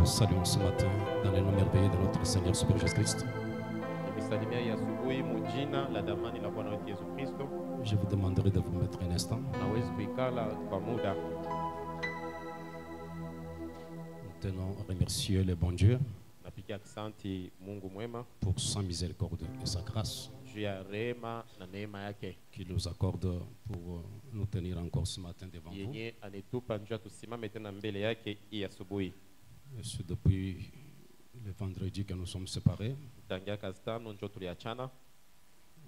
Nous saluons ce matin dans le nom merveilleux de notre Seigneur Super Jésus-Christ. Je vous demanderai de vous mettre un instant. Nous tenons à remercier le bon Dieu pour sa miséricorde et sa grâce qu'il nous accorde pour nous tenir encore ce matin devant vous. C'est depuis le vendredi que nous sommes séparés.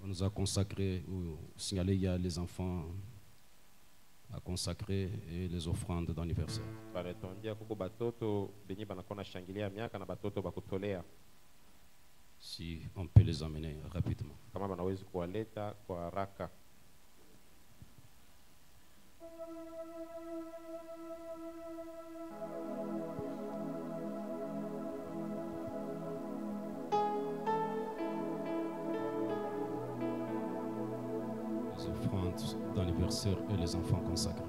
On nous a consacré, ou signalé, il y a les enfants à consacrer et les offrandes d'anniversaire. Si on peut les amener rapidement. Les offrandes d'anniversaire et les enfants consacrés.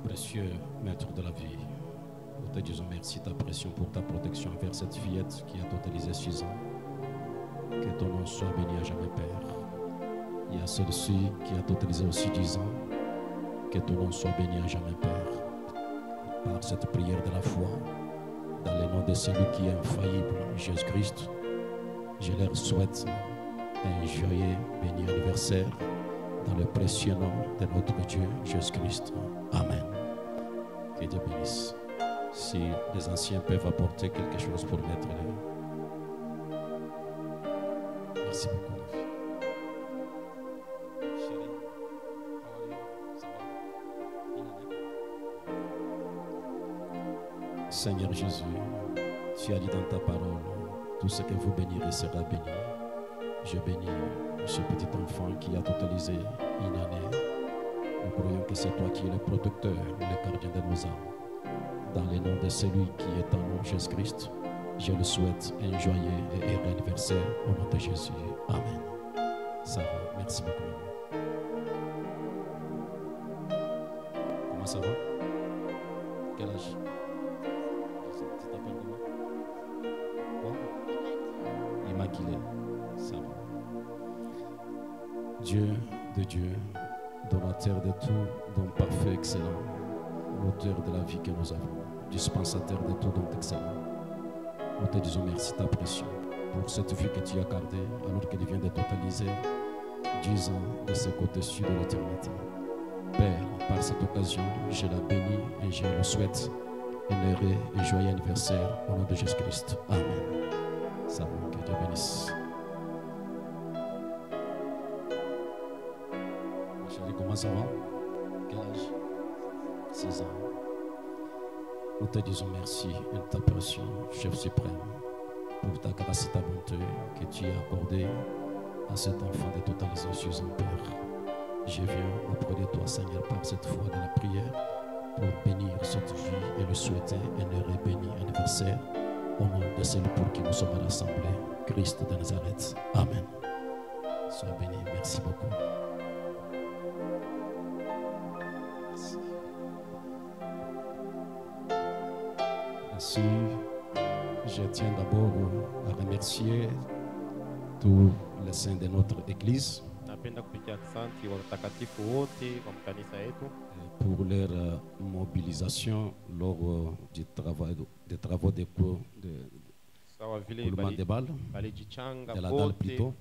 Précieux maître de la vie, nous te disons merci ta pression pour ta protection envers cette fillette qui a totalisé 6 ans. Que ton nom soit béni à jamais, Père. Il y a celle-ci qui a totalisé aussi 10 ans. Que ton nom soit béni à jamais, Père. Par cette prière de la foi, dans le nom de celui qui est infaillible, Jésus-Christ, je leur souhaite un joyeux béni anniversaire dans le précieux nom de notre Dieu, Jésus-Christ. Amen. Que Dieu bénisse. Si les anciens peuvent apporter quelque chose pour mettre les... Merci beaucoup, ma fille. Chérie, how are you? Ça va? Seigneur Jésus, tu as dit dans ta parole, tout ce que vous bénirez sera béni. Je bénis ce petit enfant qui a totalisé une année. Nous croyons que c'est toi qui es le protecteur, le gardien de nos âmes. Dans le nom de celui qui est en nous, Jésus-Christ, je le souhaite un joyeux et heureux anniversaire au nom de Jésus. Amen. Ça va, merci beaucoup. Comment ça va? Quel âge? Tu t'appelles comment? Quoi? Immaculée. Ça va. Dieu de Dieu, donateur de tout, don parfait, excellent, l'auteur de la vie que nous avons, dispensateur de tout don excellent. Nous te disons merci ta pression pour cette vie que tu as gardée alors qu'elle vient de totaliser 10 ans de ce côté-ci de l'éternité. Père, par cette occasion, je la bénis et je le souhaite un heureux et joyeux anniversaire au nom de Jésus-Christ. Amen. Ça va, que Dieu bénisse. Chérie, comment ça va? Quel âge? 6 ans. Nous te disons merci et nous t'apprécions, Chef suprême, pour ta grâce et ta bonté que tu as accordée à cet enfant de totaliser 6 ans, Père. Je viens auprès de toi, Seigneur, par cette foi de la prière, pour bénir cette vie et le souhaiter un heureux béni anniversaire au nom de celui pour qui nous sommes rassemblés, Christ de Nazareth. Amen. Sois béni, merci beaucoup. Ainsi, je tiens d'abord à remercier tous les saints de notre Église pour leur mobilisation lors des travaux de coulement des balles, de la dalle plutôt.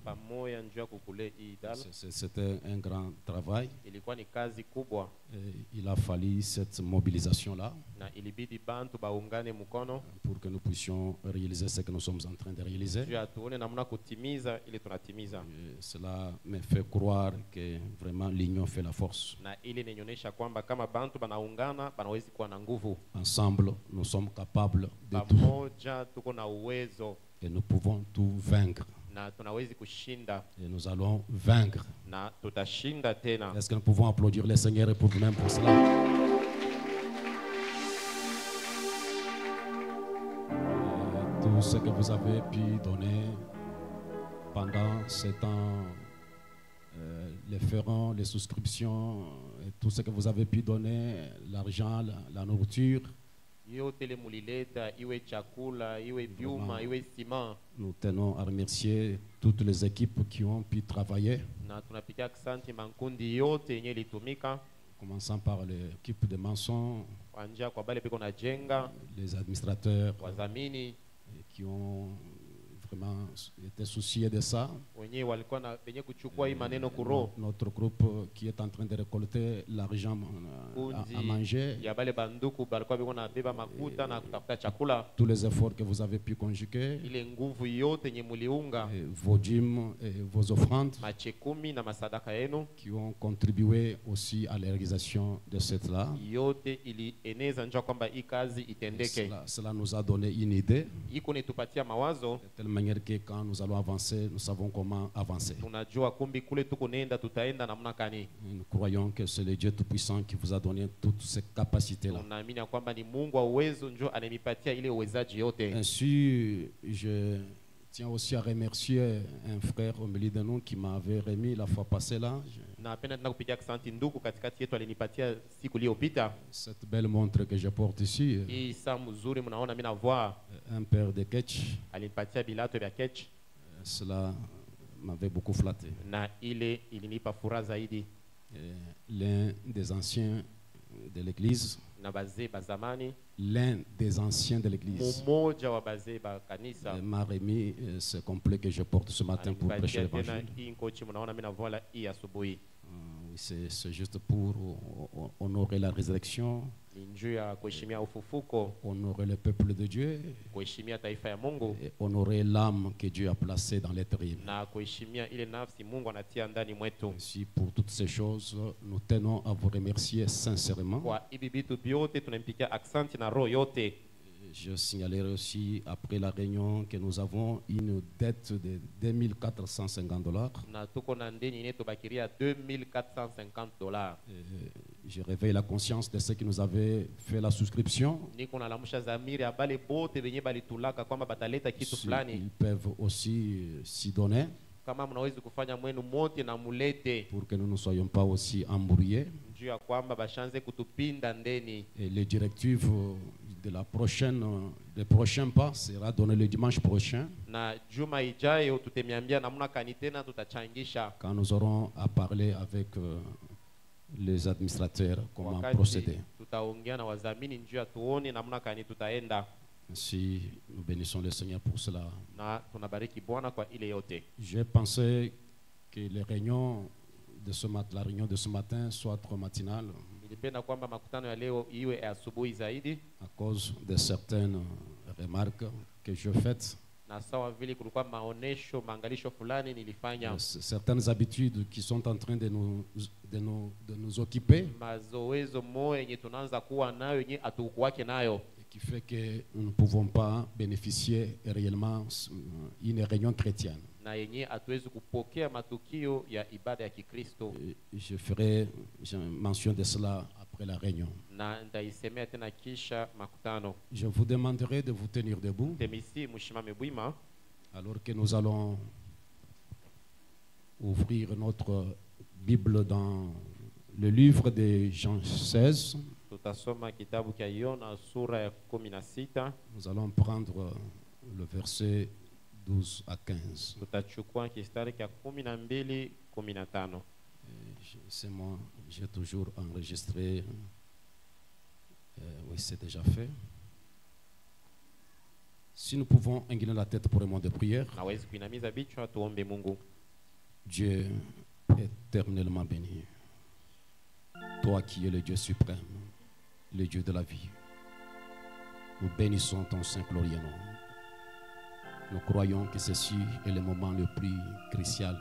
C'était un grand travail. Il a fallu cette mobilisation-là pour que nous puissions réaliser ce que nous sommes en train de réaliser. Cela me fait croire que vraiment l'union fait la force. Ensemble, nous sommes capables de tout. Et nous pouvons tout vaincre. na tunawezi kushinda et nous allons vaincre. na tutashinda tena. Est-ce que nous pouvons applaudir le Seigneur et pour vous-même pour cela? Tout ce que vous avez pu donner pendant ce temps, les ferrons, les souscriptions, et tout ce que vous avez pu donner, l'argent, la nourriture, Yote ile mulileta, iwe chakula, iwe vyuma, iwe ciment. nous tenons à remercier toutes les équipes qui ont pu travailler, Na tunapigia asante mankundi yote yenye litumika, commençant par l'équipe de maçons, kuanzia kwa bale biko na jenga, les administrateurs wazamini qui ont vraiment été souciés de ça. wenye walikuwa na benye kuchukua hii maneno kuro. Notre groupe qui est en train de récolter l'argent à manger. Ya bale banduku balikuwa biko na beba makuta na kutafuta chakula. Tous les efforts que vous avez pu conjuguer, Ile nguvu yote yenye muliunga, vos dîmes et vos offrandes machekumi na masadaka yenu qui ont contribué aussi à la réalisation de cette là. yote ilieneza njoo kwamba hii kazi itendeke. Cela nous a donné une idée, Iko nitupatia mawazo, de telle manière que quand nous allons avancer, nous savons comment avancer. tunajua kumbi kule tuko nenda tutaenda namna gani. Nous croyons que c'est le Dieu Tout-Puissant qui vous a donné toutes ces capacités-là. Tunaamini kwamba ni Mungu wa uwezo njoo ananipatia ile uwezaji yote. Ainsi, je tiens aussi à remercier un frère au milieu de nous qui m'avait remis la fois passée là. Napenda tena kupigia asante ndugu katikati yetu alinipatia siku iliyopita. Cette belle montre que je porte ici, Hii saa mzuri mnaona mimi navaa, un paire de ketch, alinipatia bilato vya ketch cela m'avait beaucoup flatté. na ile ilinipa furaha zaidi. L'un des anciens de l'église, Na bazee ba zamani, l'un des anciens de l'église mmoja wa bazee ba kanisa m'a remis ce complet que je porte ce matin pour prêcher alinipatia tena l'évangile. hii ngochi mnaona mimi navaa hii asubuhi. Oui, c'est juste pour honorer la résurrection, Ni njoo ya kuheshimia ufufuko, honorer le peuple de Dieu kuheshimia taifa ya Mungu et honorer l'âme que Dieu a placée dans l'être humain. na kuheshimia ile nafsi Mungu anatia ndani mwetu. Ainsi, pour toutes ces choses, nous tenons à vous remercier sincèrement. Kwa hivi vitu vyote tunampigia asante na roho yote. Je signalerai aussi, après la réunion, que nous avons une dette de $2450. Na tuko na ndeni yenye tubakiria $2450. Je réveille la conscience de ceux qui nous avaient fait la souscription. Niko nalamusha zamiri ya bale bote benye balitulaka kwamba bataleta kitu fulani. Ils peuvent aussi s'y donner Kama mnaweza kufanya mwenu mote na mulete, pour que nous ne soyons pas aussi embrouillés. njuu ya kwamba bashanze kutupinda ndeni. Et les directives de la prochaine, des prochains pas sera donné le dimanche prochain, Na juma ijayo tutemiambia namna kani tena tutachangisha. quand nous aurons à parler avec les administrateurs comment Wakati procéder. tutaongea na wazamini njuu ya tuone namna kani tutaenda. Ainsi, nous bénissons le Seigneur pour cela. Na tunabariki Bwana kwa ile yote. J'ai pensé que les réunions de ce matin, la réunion de ce matin soit trop matinale Nilipenda kwamba makutano ya leo iwe asubuhi zaidi, à cause de certaines remarques que je fais, na sawa vile kulikuwa maonesho maangalisho fulani nilifanya, certaines habitudes qui sont en train de nous occuper, mazoezo moyo yenye tunaanza kuwa nayo yenye hatukuwake nayo, qui fait que nous ne pouvons pas bénéficier réellement d'une réunion chrétienne. na yenye hatuwezi kupokea matukio ya ibada ya Kikristo. Je ferai mention de cela après la réunion. Na nitaisemea tena kisha makutano. Je vous demanderai de vous tenir debout Temisi mushimame bwima, alors que nous allons ouvrir notre Bible dans le livre de Jean 16. tutasoma kitabu cha Yona sura ya 16. Nous allons prendre le verset 12 à 15. Tutachukua kistari cha 12 15. C'est moi, j'ai toujours enregistré. Oui, c'est déjà fait. Si nous pouvons incliner la tête pour un moment de prière. Nawezi kuinamiza bichwa tuombe Mungu. Dieu éternellement béni, toi qui es le Dieu suprême, le Dieu de la vie, nous bénissons ton saint glorieux nom. Nous croyons que ceci est le moment le plus crucial,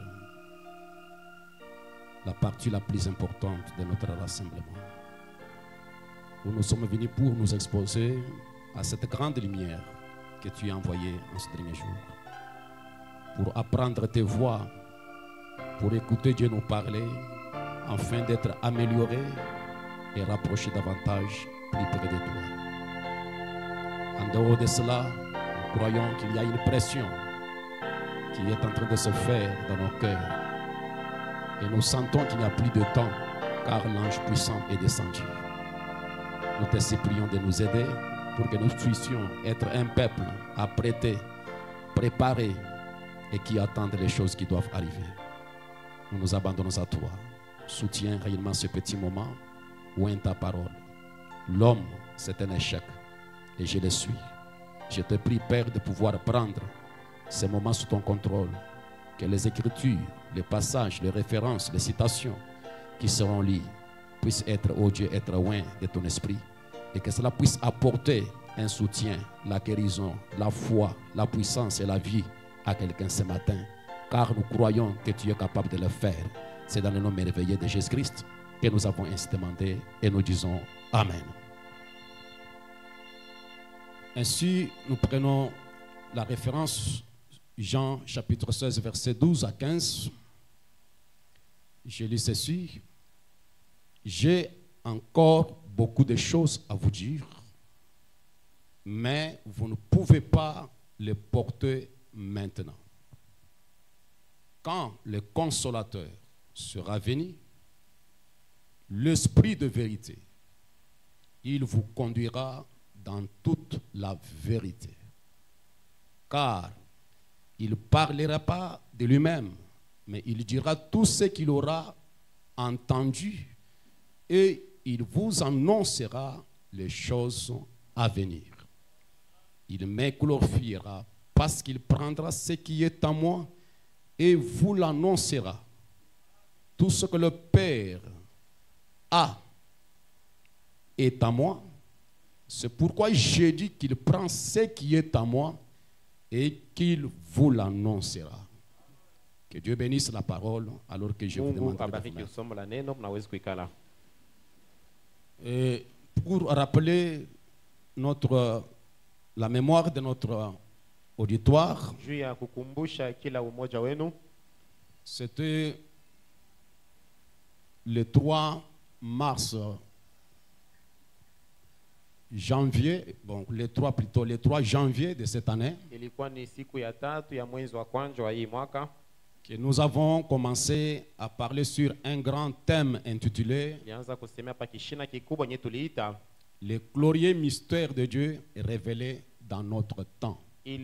la partie la plus importante de notre rassemblement, où nous sommes venus pour nous exposer à cette grande lumière que tu as envoyée en ce dernier jour. pour apprendre tes voix, pour écouter Dieu nous parler, afin d'être améliorés et rapprochés davantage plus près de toi. En dehors de cela, nous croyons qu'il y a une pression qui est en train de se faire dans nos cœurs. Et nous sentons qu'il n'y a plus de temps, car l'ange puissant est descendu. Nous te supplions de nous aider pour que nous puissions être un peuple apprêté, préparé et qui attendent les choses qui doivent arriver. Nous nous abandonnons à toi. Soutiens réellement ce petit moment où est ta parole. L'homme, c'est un échec et je le suis. Je te prie, Père, de pouvoir prendre ces moments sous ton contrôle. Que les écritures, les passages, les références, les citations qui seront liées puissent être, oh Dieu, être loin de ton esprit. Et que cela puisse apporter un soutien, la guérison, la foi, la puissance et la vie à quelqu'un ce matin. Car nous croyons que tu es capable de le faire. C'est dans le nom merveilleux de Jésus-Christ que nous avons ainsi demandé et nous disons Amen. Ainsi, nous prenons la référence Jean chapitre 16, verset 12 à 15. Je lis ceci. J'ai encore beaucoup de choses à vous dire, mais vous ne pouvez pas les porter maintenant. Quand le Consolateur sera venu, l'Esprit de vérité, il vous conduira dans toute la vérité. Car il ne parlera pas de lui-même, mais il dira tout ce qu'il aura entendu et il vous annoncera les choses à venir. Il me glorifiera parce qu'il prendra ce qui est à moi et vous l'annoncera. Tout ce que le Père a est à moi. C'est pourquoi j'ai dit qu'il prend ce qui est à moi et qu'il vous l'annoncera. Que Dieu bénisse la parole alors que je vous demande de et pour rappeler la mémoire de notre auditoire, c'était le 3 mars janvier, bon, le 3 janvier de cette année, que nous avons commencé à parler sur un grand thème intitulé le glorieux mystère de Dieu révélé dans notre temps. Et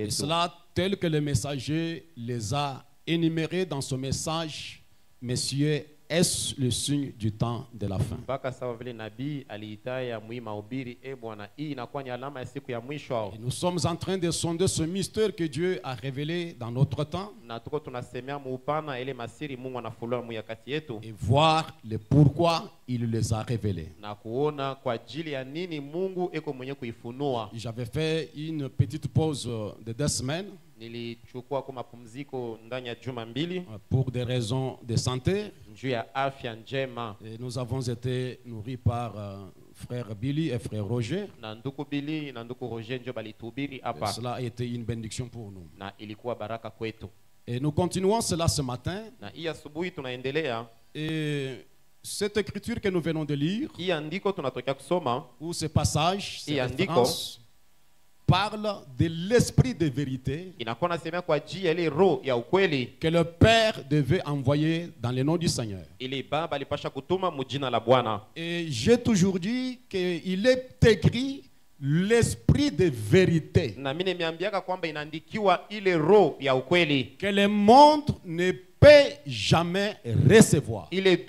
cela, tel que le messager les a énumérés dans ce message, messieurs, est-ce le signe du temps de la fin? Et nous sommes en train de sonder ce mystère que Dieu a révélé dans notre temps et voir le pourquoi il les a révélés. J'avais fait une petite pause de 2 semaines pour des raisons de santé. Et nous avons été nourris par frère Billy et frère Roger. Et cela a été une bénédiction pour nous. Et nous continuons cela ce matin. Et cette écriture que nous venons de lire, ou ce passage, ces références, parle de l'esprit de vérité que le Père devait envoyer dans le nom du Seigneur. Et j'ai toujours dit qu'il est écrit l'esprit de vérité que le monde ne peut jamais recevoir. Et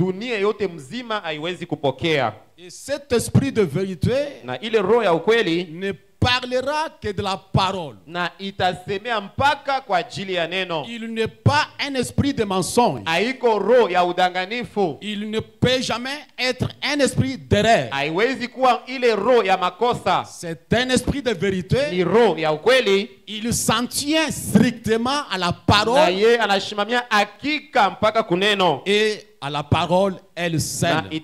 cet esprit de vérité ne parlera que de la parole. Il n'est pas un esprit de mensonge. Il ne peut jamais être un esprit d'erreur. C'est un esprit de vérité. Il s'en tient strictement à la parole et à la parole elle seule. Et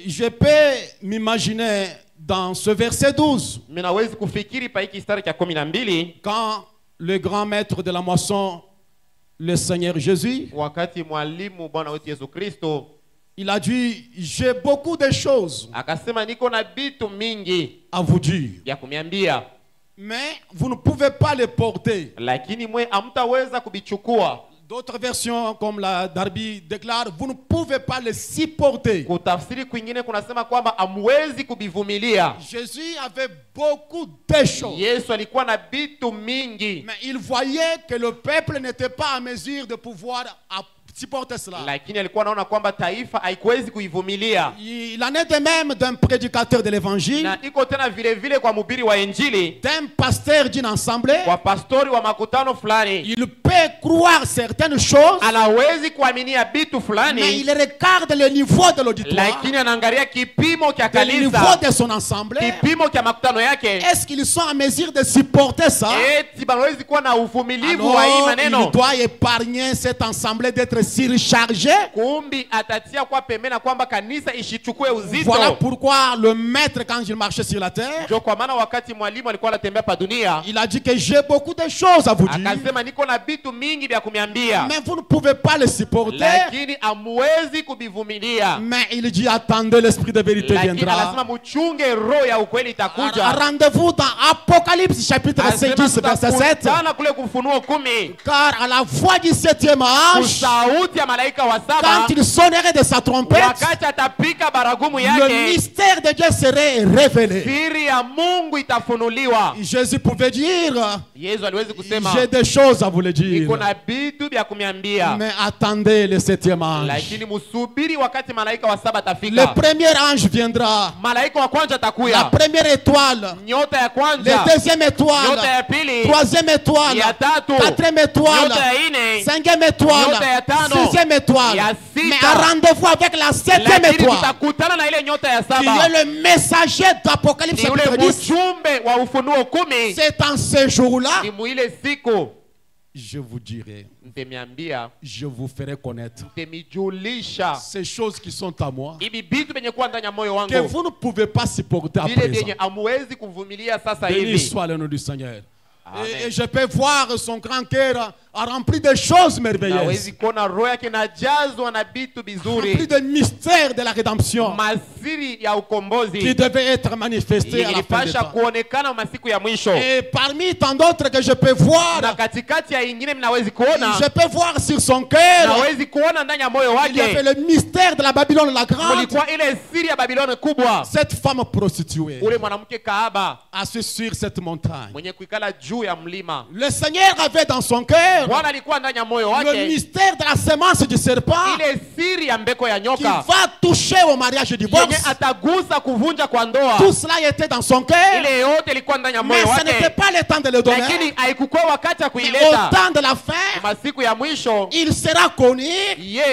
je peux m'imaginer dans ce verset 12, Minawezi kufikiri pa hiki kistari cha 12 quand le grand maître de la moisson, le Seigneur Jésus, wakati mwalimu Bwana wetu Yesu Kristo il a dit, j'ai beaucoup de choses akasema niko na bitu mingi à vous dire, ya kumiambia, mais vous ne pouvez pas les porter. lakini mwe hamtaweza kubichukua. D'autres versions, comme la Darby déclare, vous ne pouvez pas les supporter. Kutafsiri kwingine kunasema kwamba hamwezi kubivumilia. Jésus avait beaucoup de choses, Yesu alikuwa na bitu mingi, mais il voyait que le peuple n'était pas en mesure de pouvoir supporter cela. lakini alikuwa anaona kwamba taifa haikuwezi kuivumilia. Il en est de même d'un prédicateur de l'évangile, Na iko tena vile vile kwa mhubiri wa injili, d'un pasteur d'une assemblée. kwa pastori wa makutano fulani. Il peut croire certaines choses, Anawezi kuaminia bitu mais fulani, il regarde le niveau de l'auditoire, lakini anaangalia kipimo cha le niveau kanisa, de son assemblée. kipimo cha makutano yake. Est-ce qu'ils sont en mesure de supporter ça? Eti banawezi kuwa na uvumilivu wa hii Alors, maneno. il doit épargner cette assemblée d'être surchargée. Kumbi atatia kwa pembeni kwamba kanisa ishichukue uzito. Voilà pourquoi le maître, quand il marchait sur la terre, Ndio kwa maana wakati mwalimu alikuwa anatembea pa dunia, il a dit que j'ai beaucoup de choses à vous dire, akasema niko na vitu mingi vya kumiambia, mais vous ne pouvez pas les supporter. lakini amwezi kubivumilia. Mais il dit, attendez, l'esprit de vérité Lakini viendra. anasema mchunge, roho ya ukweli itakuja. Rendez-vous dans Apocalypse chapitre 5, Anasema verset 7. tutakutana kule Kufunuo 10, Car à la voix du 7e ange, sauti ya malaika wa quand saba, il sonnerait de sa trompette, wakati atapika baragumu le yake, mystère de Dieu serait révélé. siri ya Mungu itafunuliwa. Jésus pouvait dire, Yesu aliwezi kusema j'ai des choses à vous le dire. iko na vitu vya kumiambia, Mais attendez le 7e ange. lakini musubiri wakati malaika wa saba Le atafika. premier ange viendra. Malaika wa kwanza La atakuya, première étoile. nyota ya La kwanza, deuxième nyota étoile. ya pili, Troisième étoile. ya tatu, Quatrième étoile. nyota ya ine, Cinquième étoile. nyota ya tano, Sixième étoile. ya sita. Mais à rendez-vous avec la septième lakini étoile, tutakutana na ile nyota ya qui saba, est le messager d'Apocalypse ni ule chapitre 10. mjumbe wa Ufunuo 10. C'est en ce jour-là, Ni muile siku je vous dirai, mtemiambia, je vous ferai connaître mtemijulisha ces choses qui sont à moi, hivi vitu vyenye kuwa ndani ya moyo que wangu, vous ne pouvez pas supporter à vile présent. vyenye amuwezi kuvumilia sasa Béni hivi. soit le nom du Seigneur. Amen. Et je peux voir son grand cœur a rempli de choses merveilleuses, Nawezi kuona roho yake najazwa na vitu rempli vizuri, de mystères de la rédemption masiri ya qui ukombozi devaient être manifestés à la fin des ilipasha temps. kuonekana masiku ya mwisho. Et parmi tant d'autres que je peux voir, Na katikati ya ingine mnawezi kuona, je peux voir sur son cœur, nawezi kuona ndani ya moyo il y avait wake le mystère de la Babylone la grande, kulikuwa ile siri ya Babiloni kubwa, cette femme prostituée, ule mwanamke kahaba assise sur cette montagne. mwenye kuikala juu ya mlima. Le Seigneur avait dans son cœur Bwana alikuwa ndani ya moyo le wake mystère de la semence du serpent ile siri ya mbeko ya qui nyoka va toucher au mariage et yenye divorce. atagusa kuvunja kwa ndoa. Tout cela était dans son cœur, Ile yote ilikuwa ndani ya mais moyo ce n'était wake, pas le temps de le donner. lakini haikukuwa wakati wa Mais au kuileta. temps de la fin, Masiku ya mwisho il sera connu.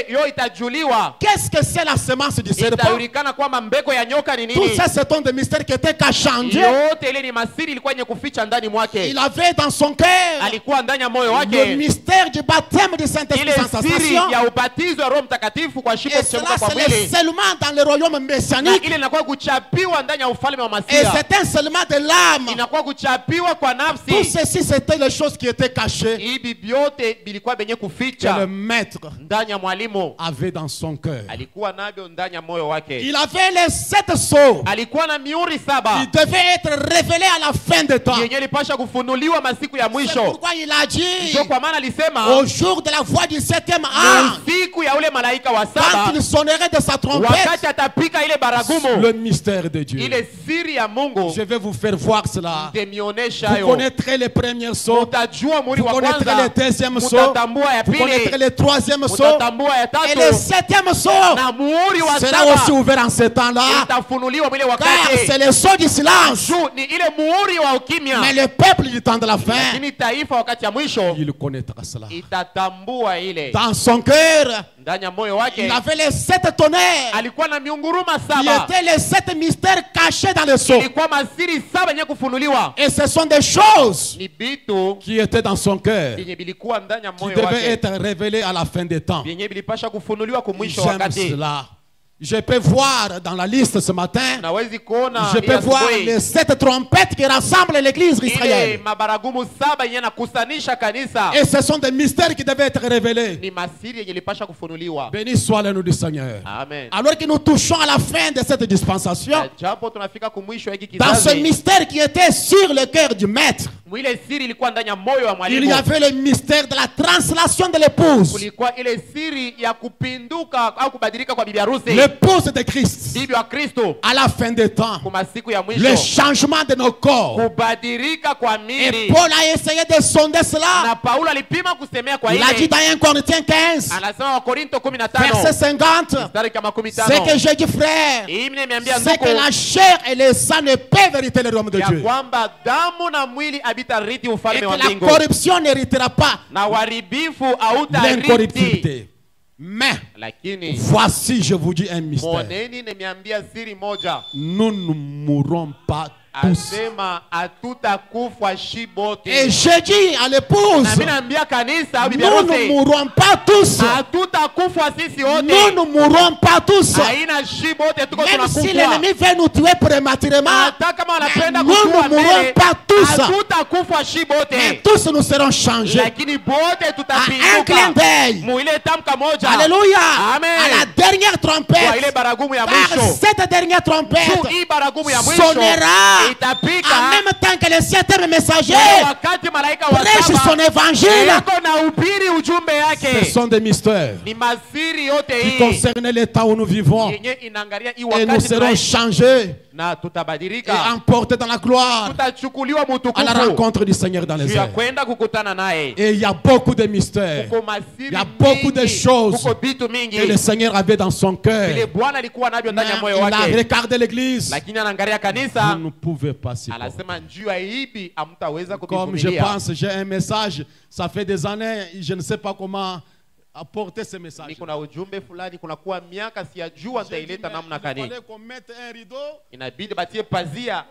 yo itajuliwa, Qu'est-ce que c'est la semence du serpent? itajulikana kwamba mbeko ya nyoka ni Tout nini. ça, c'est un de mystères qui était caché en Dieu. Yote ile ni masiri ilikuwa yenye kuficha ndani mwake. Il avait dans son cœur Alikuwa ndani ya moyo le wake mystère du baptême du Saint-Esprit ile sans siri sensation. ya ubatizo wa Roho Mtakatifu kwa shiko Et kuchemka cela, kwa c'est le mwili, seulement dans le royaume na messianique. ile inakuwa kuchapiwa ndani ya ufalme wa Et Masia, c'est un seulement de l'âme. inakuwa kuchapiwa kwa Tout nafsi. ceci, c'était les choses qui étaient cachées Hivi vyote vilikuwa venye que le kuficha maître ndani ya mwalimu, avait dans son cœur. alikuwa navyo ndani ya moyo wake. Il avait les 7 sceaux Alikuwa na mihuri saba qui devaient être révélés à la fin des temps. yenye ilipasha kufunuliwa masiku ya C'est mwisho. pourquoi il a dit, Ndio kwa maana alisema au jour de la voix du 7e ange, siku ya ule malaika wa quand saba, il sonnerait de sa trompette, wakati atapika ile baragumu, le mystère de Dieu. ile siri ya Mungu, Je vais vous faire voir cela. ndemionyesha Vous yo. connaîtrez les premiers sceaux, Mutajua muri vous wa connaîtrez kwanza, les deuxièmes sceaux, mutatambua ya vous connaîtrez pili, les troisième sceaux, mutatambua ya et le tatu, 7e sceau na muhuri wa sera aussi saba ouvert en ce temps-là, itafunuliwa mwile car c'est wakati. le sceau du silence. Juu ni ile muhuri wa ukimya, Mais le peuple du temps de la fin, lakini taifa wakati ya mwisho il connaîtra cela. itatambua ile. Dans son cœur, Ndani ya moyo il wake avait les 7 tonnerres, alikuwa na miunguruma qui saba, étaient les 7 mystères cachés dans le sceau. ilikuwa masiri saba yenye kufunuliwa. Et ce sont des choses Ni vitu qui étaient dans son cœur, vyenye vilikuwa ndani ya qui moyo devaient wake, être révélées à la fin des temps. vyenye vilipasha kufunuliwa kumwisho J'aime wakati. cela. Je peux voir dans la liste ce matin, Nawezi kuona je peux voir asubuhi, les 7 trompettes qui rassemblent l'église ile israélienne. mabaragumu 7 yenye nakusanisha kanisa. Et ce sont des mystères qui devaient être révélés. Ni masiri yenye lipasha kufunuliwa. Béni soit le nom du Seigneur. Amen. Alors que nous touchons à la fin de cette dispensation, Na japo tunafika kumwisho hiki dans ce kizazi, mystère qui était sur le cœur du maître, mwile siri ilikuwa ndani ya moyo wa il mwalimu. y avait le mystère de la translation de l'épouse. Kulikuwa ile siri ya kupinduka au kubadilika kwa bibi harusi. L'épouse de Christ. Bibi wa Kristo À la fin des temps, kwa siku ya le mwisho. changement de nos corps. Kubadilika kwa Et mili. Paul a essayé de sonder cela. Na Paulo alipima kusemea kwa Il a dit ile. dans 1 Corinthiens 15, Anasema wa Korinto 15. verset 50, Mstari kama ce 15. que j'ai dit, frère, Hii nimeambia c'est ndugu que la chair et le sang ne peuvent hériter le royaume de ya Dieu. kwamba damu na mwili habitariti Et ufalme que wa la mbingu. corruption n'héritera pas Na uharibifu hautariti. l'incorruptibilité. Mais Lakini voici, je vous dis un mystère. moneni nimeambia siri moja. Nous ne mourrons pas tous. Asema hatutakufa shibote. Et je dis à l'épouse, Na mimi naambia kanisa au bibi nous ne harusi, mourrons pas tous. hatutakufa sisi wote. Nous ne mourrons pas tous. Haina shibote tuko Même si tunakufa. l'ennemi veut nous tuer prématurément, Hata kama wanapenda nous ne kutua mourrons mbele, pas tous. hatutakufa Mais shibote. tous nous serons changés. Lakini bote À un tutapinduka. clin d'œil. Muile tamka moja. Alléluia. Amen. À la dernière Kwa ile trompette. baragumu ya Car mwisho. cette dernière trompette Tu hii baragumu ya mwisho sonnera itapika en même temps que le septième messager wakati malaika wa prêche son saba évangile. yako na ubiri ujumbe Ce yake. sont des mystères Ni masiri yote qui hii concernent l'état où nous vivons. yenye inaangalia hii Et nous wakati serons tunaishi. changés Na et tutabadilika, emportés dans la gloire tutachukuliwa à la mutukufu rencontre du Seigneur dans les juu ya airs. kwenda kukutana naye. Et il y a beaucoup de mystères Kuko masiri Il y a beaucoup de mingi, choses kuko vitu que le mingi Seigneur avait dans son vile cœur. Bwana alikuwa navyo ndani ya Mais moyo il a wake, regardé l'église. lakini anaangalia Vous kanisa, ne pouvez pas s'y porter. anasema njuu ya hivi hamtaweza Comme je kuvivumilia. pense, j'ai un message, ça fait des années, je ne sais pas comment apporter ce message. Ni kuna ujumbe fulani kunakuwa miaka siyajua J'ai dit, nitaileta mais namna il kani, fallait qu'on mette un rideau. inabidi batie pazia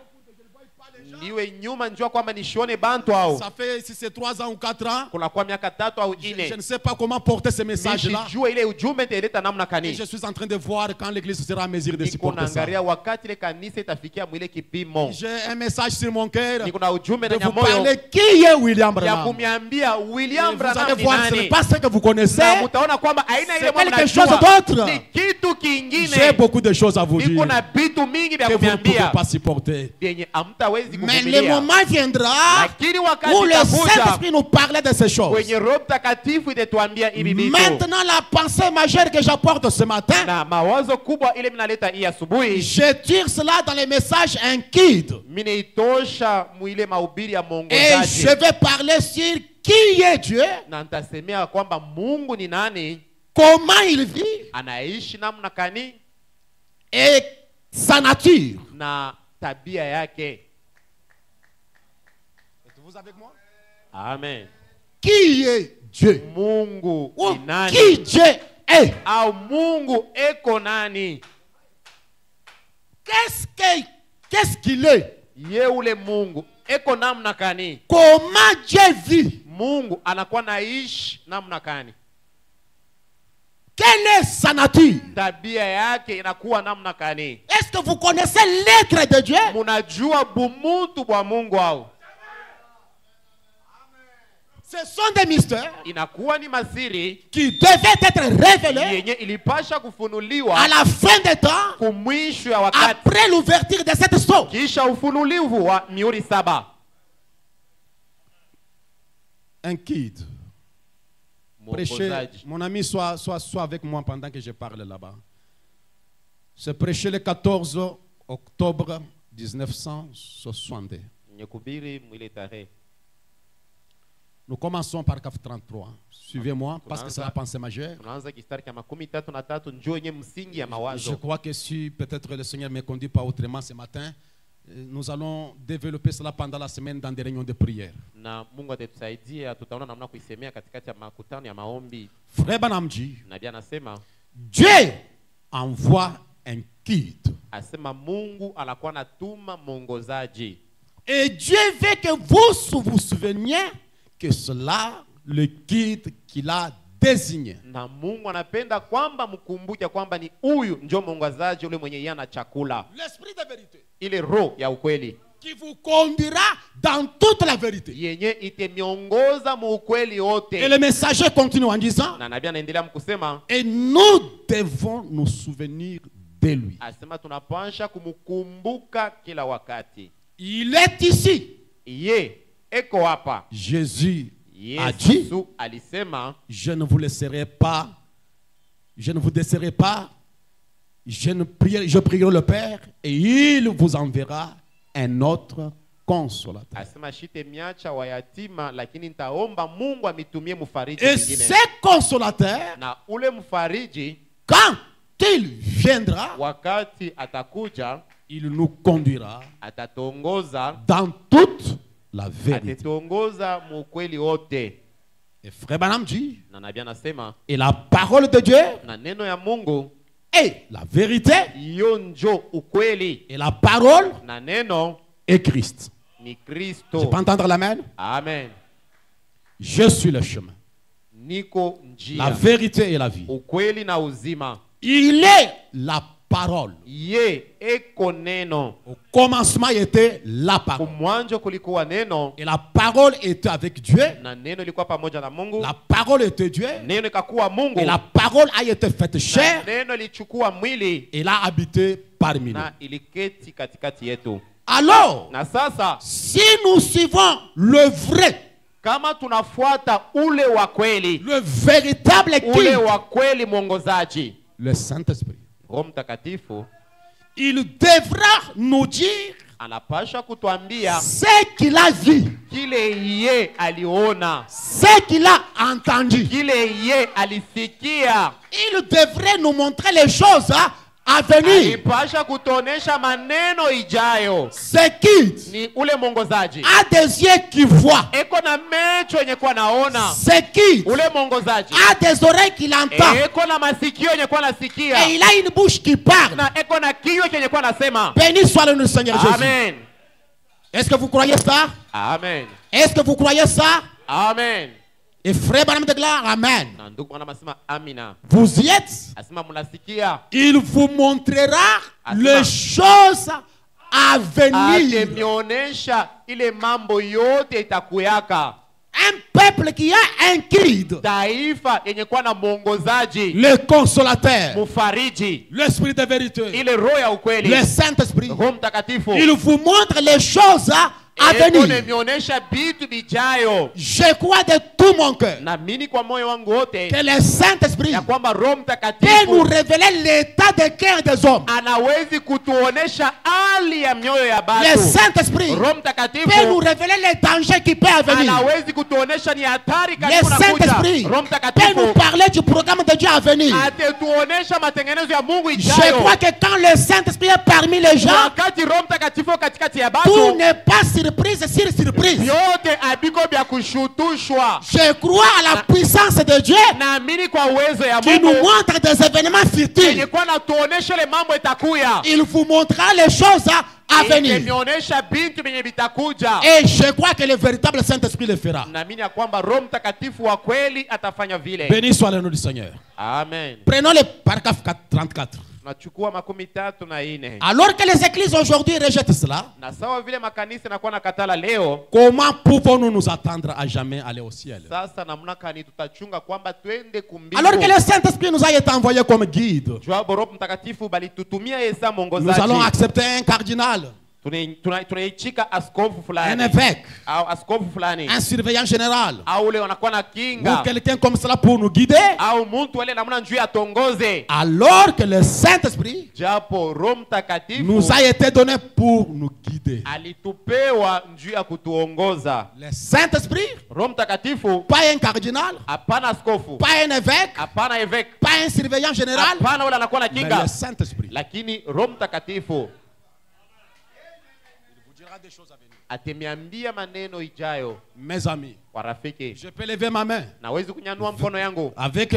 niwe nyuma njua kwamba nishone bantu au Ça fait, si c'est 3 ans ou 4 ans, kunakuwa miaka 3 au je 4 ne sais pas comment porter ce message-là. nishijue ile ujumbe nitaileta namna Et kani. je suis en train de voir quand l'église sera à mesure de Niko supporter ça. naangalia wakati ile kanisa itafikia mwile kipimo. J'ai un message sur mon cœur Niko na ujumbe de ndani ya vous moyo parler qui est William ya Branham. kumiambia Et William vous allez Branham ni voir, ce n'est nani. pas ce que vous connaissez. Na mutaona kwamba aina C'est ile mwa quelque mnajua, chose d'autre. ni kitu J'ai kingine. beaucoup de choses à vous Niko dire na vitu mingi vya que vous ne pouvez kumiambia pas supporter. vyenye hamtawezi Mais le kuvumilia. moment viendra Lakini wakati où le utakuja Saint-Esprit nous parlait de ces choses. kwenye Roho Mtakatifu itatuambia hivi vitu. Maintenant, la pensée majeure que j'apporte ce matin, Na mawazo kubwa ile mnaleta hii asubuhi, je tire cela dans les messages inquiets. minaitosha mwile mahubiri ya Et mwongozaji. je vais parler sur qui est Dieu, Na nitasemea kwamba Mungu ni nani, comment il vit anaishi namna kani, et sa nature. na tabia yake. Êtes-vous avec moi? Amen. Qui est Dieu? Mungu Ou ni nani, qui Dieu est? au Mungu eko nani? Qu'est-ce qu'il est? Ye ule Mungu eko namna kani? Comment Dieu vit? Mungu anakuwa naishi namna kani? Quelle est sa nature? Tabia yake inakuwa namna kani? Est-ce que vous connaissez l'être de Dieu? Munajua bumutu bwa Mungu au? Ce sont des mystères Inakuwa ni masiri qui devaient être révélés yenye ilipasha kufunuliwa à la fin des temps, kumwisho ya wakati, après l'ouverture de cette sceau. kisha ufunulivu wa mihuri 7. Un guide. Prêcher, Mwongozaji. mon ami, sois avec moi pendant que je parle là-bas. C'est prêché le 14 octobre 1962. Nyekubiri mwile tarehe. Nous commençons par CAF 33. Suivez-moi, parce que c'est la pensée majeure. Tunaanza kistari kama 13 njoo yenye msingi ya Je mawazo. crois que si peut-être le Seigneur ne me conduit pas autrement ce matin, nous allons développer cela pendant la semaine dans des réunions de prière. Na Mungu atatusaidia, tutaona namna kuisemea katikati ya makutano ya maombi. Frère Banamji, Nabii anasema, Dieu envoie un guide. asema Mungu anakuwa natuma mwongozaji. Et Dieu veut que vous vous souveniez que cela, le guide qu'il a désigner. Na Mungu anapenda kwamba mkumbuke kwamba ni huyu ndio mwongozaji ule mwenye yana chakula. L'esprit de vérité Ile roho ya ukweli qui vous conduira dans toute la vérité. yenye itemiongoza mu ukweli wote. Et le messager continue en disant, Na nabii anaendelea mkusema, et nous devons nous souvenir de lui. asema tunapasha kumkumbuka kila wakati. Il est ici. Ye eko hapa. Jésus a dit, Yesu alisema, je ne vous laisserai pas, je ne vous laisserai pas, je prierai le Père et il vous enverra un autre consolateur. asema shite miacha wayatima, lakini nitaomba Mungu amitumie mfariji Et mwingine. ce consolateur, Na ule mfariji quand il viendra, wakati atakuja, il nous conduira atatongoza, dans toute la vérité. atatongoza mu ukweli wote. Et Frère Branham dit, Na nabii anasema, et la parole de Dieu na neno ya Mungu est la vérité, iyo njo ukweli, et la parole na neno est Christ. ni Je Kristo. peux entendre l'amen? Amen. Je suis le chemin, Niko la njia, vérité et la vie. ukweli na uzima. Il est la parole. Ye eko neno. Au commencement était la parole. Kumwanzo kulikuwa neno, Et la parole était avec Dieu. na neno ilikuwa pamoja na Mungu. La parole était Dieu. Neno ikakuwa Mungu, Et la parole a été faite na chair. neno ilichukua mwili Et l'a habité parmi nous. na iliketi katikati yetu. Alors, Na sasa si nous suivons le vrai, kama tunafuata ule wa kweli, le véritable ule guide, wa kweli mwongozaji, le Saint-Esprit, Roho Mtakatifu il devra nous dire anapasha kutuambia ce qu'il a vu, kile ye aliona, ce qu'il a entendu. kile ye alisikia. Il devrait nous montrer les choses à venir. Alipasha kutuonesha maneno ijayo. Ce guide Ni ule mwongozaji a des yeux qui voient. eko na mecho yenye kwa naona, Ce guide ule mwongozaji a des oreilles qui l'entendent. eko na masikio yenye kwa nasikia, Et il a une bouche qui parle. na eko na kinywa yenye kwa nasema. Béni soit le nom du Seigneur Jésus. Amen. Est-ce que vous croyez ça? Amen. Est-ce que vous croyez ça? Amen. Et frère Branham déclare Amen. Na ndugu mwana masema amina. Vous y êtes? Asema munasikia. Il vous montrera Asema. les choses à venir. Atemionesha ile mambo yote itakuyaka. Un peuple qui a un guide, Taifa yenye kwa na mwongozaji, le consolateur, mufariji, l'esprit de vérité, ile roho ya ukweli, le Saint-Esprit. Roho Mtakatifu. Il vous montre les choses à Eko venir. nemionyesha bitu bijayo. Je crois de tout mon cœur Naamini kwa moyo wangu wote que le Saint-Esprit ya kwamba Roho peut nous Mtakatifu révéler l'état de cœur des hommes. anawezi kutuonesha hali ya mioyo ya Le batu. Saint-Esprit Roho peut nous Mtakatifu révéler les dangers qui peuvent venir. anawezi kutuonesha ni hatari Le karibu nakuja. Saint-Esprit Roho peut Mtakatifu nous parler du programme de Dieu à venir. atetuonesha matengenezo ya Mungu Je ijayo. crois que quand le Saint-Esprit est parmi les gens, Wakati Roho Mtakatifu katikati ya tout batu, n'est pas surprise sur surprise. yote abiko vya kushutushwa. Je crois à la puissance de Dieu Naamini kwa uwezo ya qui nous Mungu montre des événements yenye futurs. kwa natuonesha ile mambo itakuya. Il vous montrera les choses à venir. Itemionyesha bintu vyenye vitakuja. Et je crois que le véritable Saint-Esprit le fera. Naamini ya kwamba Roho Mtakatifu wa kweli atafanya vile. Béni soit le nom du Seigneur. Amen. Prenons le paragraphe 34. Nachukua 34. Alors que les églises aujourd'hui rejettent cela, Na sawa vile makanisa nakuwa nakatala leo, comment pouvons-nous nous attendre à jamais aller au ciel? sasa namna kani tutachunga kwamba twende kumbingu. Alors que le Saint-Esprit nous a été envoyé comme guide, Jwabu Roho Mtakatifu balitutumia Yesa nous mwongozaji. allons accepter un cardinal, Tunaichika askofu un fulani évêque, au askofu fulani un surveillant général, au ule wanakuwa na ou kinga quelqu'un comme cela pour nous guider, au muntu wale namna njuu atongoze, alors que le Saint-Esprit japo Roho Mtakatifu nous a été donné pour nous guider. alitupewa njuu ya kutuongoza. Le Saint-Esprit, Roho Mtakatifu pas un cardinal, hapana askofu, pas un évêque, hapana evek, pas un surveillant général, hapana ule anakuwa na mais kinga, le Saint-Esprit. lakini Roho Mtakatifu Il vous dira des choses à venir. atemiambia maneno ijayo. Mes amis, Warafiki, je peux lever ma main nawezi kunyanyua mkono yangu avec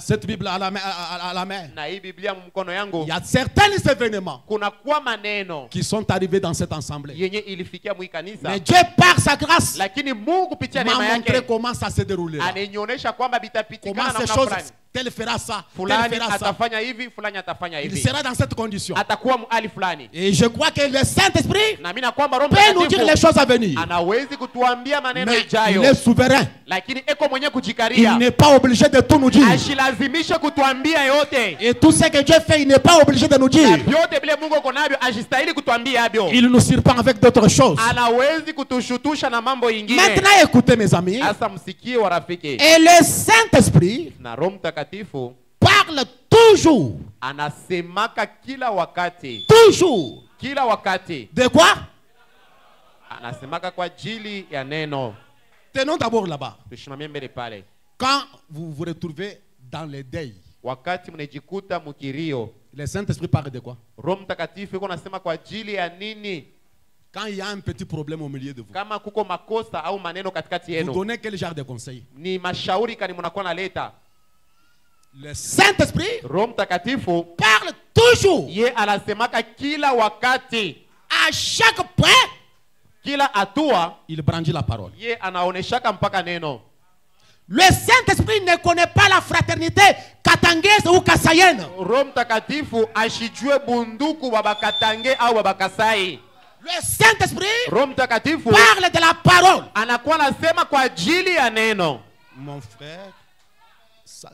cette Bible à la main. na hii Biblia mkono yangu. Il y a certains événements Kuna kuwa maneno qui sont arrivés dans cette assemblée. yenye ilifikia mwi kanisa, Mais Dieu, par sa grâce, lakini Mungu kupitia m'a neema montré yake comment ça se déroulera. ananionyesha kwamba Comment bitapitikana ces namna choses, fulani. tel fera ça, tel Fulani fera ça. atafanya hivi, fulani atafanya Il hivi. sera dans cette condition. Atakuwa mhali fulani. Et je crois que le Saint-Esprit Na mimi na kwamba Roho peut nous dire les Mtakatifu choses à venir. anawezi kutuambia maneno Mais il ijayo, est souverain. lakini eko mwenye Il kujikaria. n'est pas obligé de tout nous dire. Ashilazimishe kutuambia yote. Et tout ce que Dieu fait, il n'est pas obligé de nous Na dire. vyote vile Mungu uko navyo ashistahili kutuambia avyo. Il nous surprend avec d'autres choses. Anawezi kutushutusha na mambo ingine. Maintenant, écoutez mes amis. Asa msikie warafiki. Et le Saint-Esprit Na Roho Mtakatifu parle toujours. anasemaka kila wakati. Toujours. Kila wakati. De quoi? Anasemaka kwa ajili ya neno. Tenons d'abord là-bas. Tushimamie mbele pale. Quand vous vous retrouvez dans les deuils, Wakati mnajikuta mkirio, le Saint-Esprit parle de quoi? Roho Mtakatifu yuko anasema kwa ajili ya nini? Quand il y a un petit problème au milieu de vous, Kama kuko makosa au maneno katikati vous yenu, donnez quel genre de conseil? ni mashauri kani mnakuwa naleta. Le Saint-Esprit Roho Mtakatifu parle toujours. ye anasemaka kila wakati, À chaque point, kila hatua il brandit la parole. ye anaoneshaka mpaka neno. Le Saint-Esprit ne connaît pas la fraternité katangese ou kasayenne. Roho Mtakatifu ashijue bunduku babakatange au babakasai. Le Saint-Esprit Roho Mtakatifu parle de la parole. anakuwa anasema kwa ajili ya neno. Mon frère,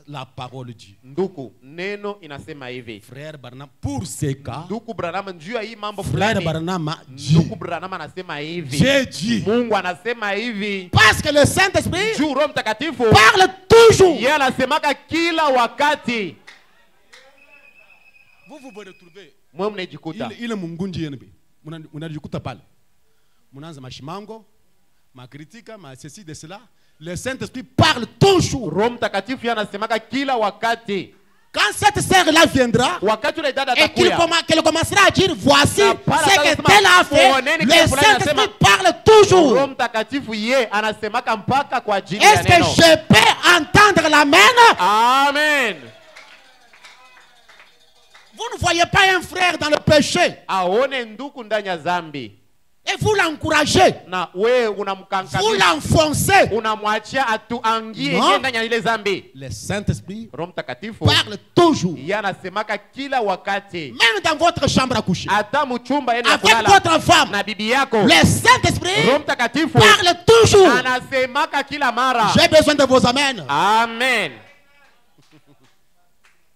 la parole dit. Nduku, neno inasema hivi. Frère Barnam, pour ces cas, Nduku Branham njuu ya hii mambo frère fulani. Barnam dit. Nduku Branham anasema hivi. J'ai dit. Mungu anasema hivi. Parce que le Saint-Esprit Juu Roho Mtakatifu parle toujours. yeye anasemaka kila wakati. Vous vous retrouvez. Mwe mnajikuta. Ile mungunji yenu. Mnajikuta pale. Mnaanza mashimango, makritika, ceci de cela. Le Saint-Esprit parle toujours. Roho Mtakatifu yeye anasemaka kila wakati. Quand cette sœur-là viendra, Wakati ule dada et qu'elle atakuya, commencera à dire voici Na para ce que atasema, tel a fait, muoneni le kile fulani Saint-Esprit anasema. parle toujours. Roho Mtakatifu yeye anasemaka mpaka kwa ajili ya Est-ce que neno. je peux entendre l'amen? Amen. Vous ne voyez pas un frère dans le péché Aone nduku ndani ya zambi et vous l'encouragez, na we vous unamkankamisha, l'enfoncez. unamwachia atuangie Non. yeye ndani ya ile zambi. Le Saint-Esprit Roho Mtakatifu parle toujours, yeye anasemaka kila wakati, même dans votre chambre à coucher, hata mchumba yenu ya avec kulala votre femme. na bibi yako. Le Saint-Esprit Roho Mtakatifu parle toujours. anasemaka kila mara. J'ai besoin de vos amens. Amen.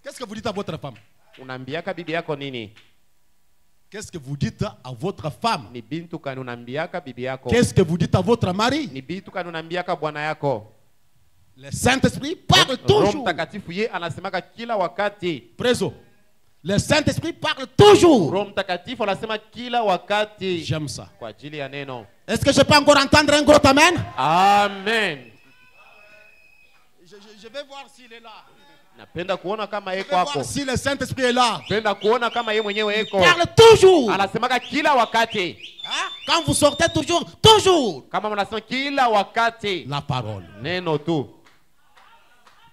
Qu'est-ce que vous dites à votre femme? Unaambiaka bibi yako nini? Qu'est-ce que vous dites à votre femme? Ni bintu kani unaambiaka bibi yako? Qu'est-ce que vous dites à votre mari? Ni bintu kani unaambiaka bwana yako? Le Saint-Esprit parle Roho toujours. Mtakatifu ye anasemaka kila wakati. Preso. Le Saint-Esprit parle toujours. Roho Mtakatifu anasema kila wakati J'aime ça. kwa ajili ya neno. Est-ce que je peux encore entendre un gros amen? Amen. Je vais voir s'il est là. Napenda kuona kama Je yeko vais hapo. voir si le Saint-Esprit est là. Napenda kuona kama yeye mwenyewe Il yeko. parle toujours. Anasemaka kila wakati. Hein? Quand vous sortez toujours, toujours. Kama mnasema kila wakati. La parole. Neno tu.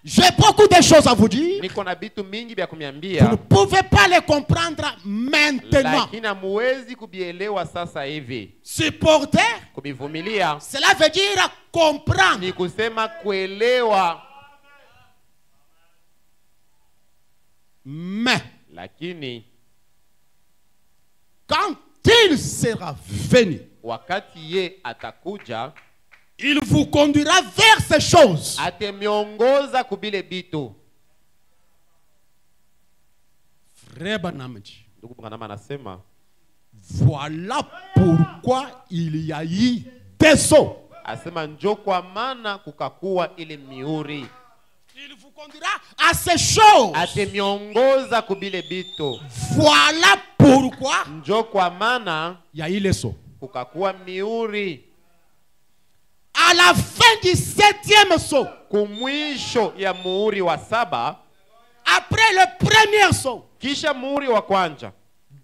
J'ai beaucoup de choses à vous dire. Niko na vitu mingi vya Vous ne kumiambia. pouvez pas les comprendre maintenant. Lakini hamuwezi kubielewa sasa hivi. Supporter, Kubivumilia cela veut dire comprendre. ni kusema kuelewa, Mais lakini quand il sera venu, wakati ye atakuja il vous conduira vers ces choses. atemiongoza kubile bitu. Frère Branham dit, Ndugu Branham anasema voilà pourquoi il y a eu des sauts. asema njo kwa maana kukakuwa ile miuri, Il vous conduira à ces choses. atemiongoza kubile bitu. Voilà pourquoi Njo kwa maana il y a eu les sauts. kukakuwa miuri. À la fin du 7e saut, Kumwisho ya muuri wa saba, après le premier saut, kisha muuri wa kwanza,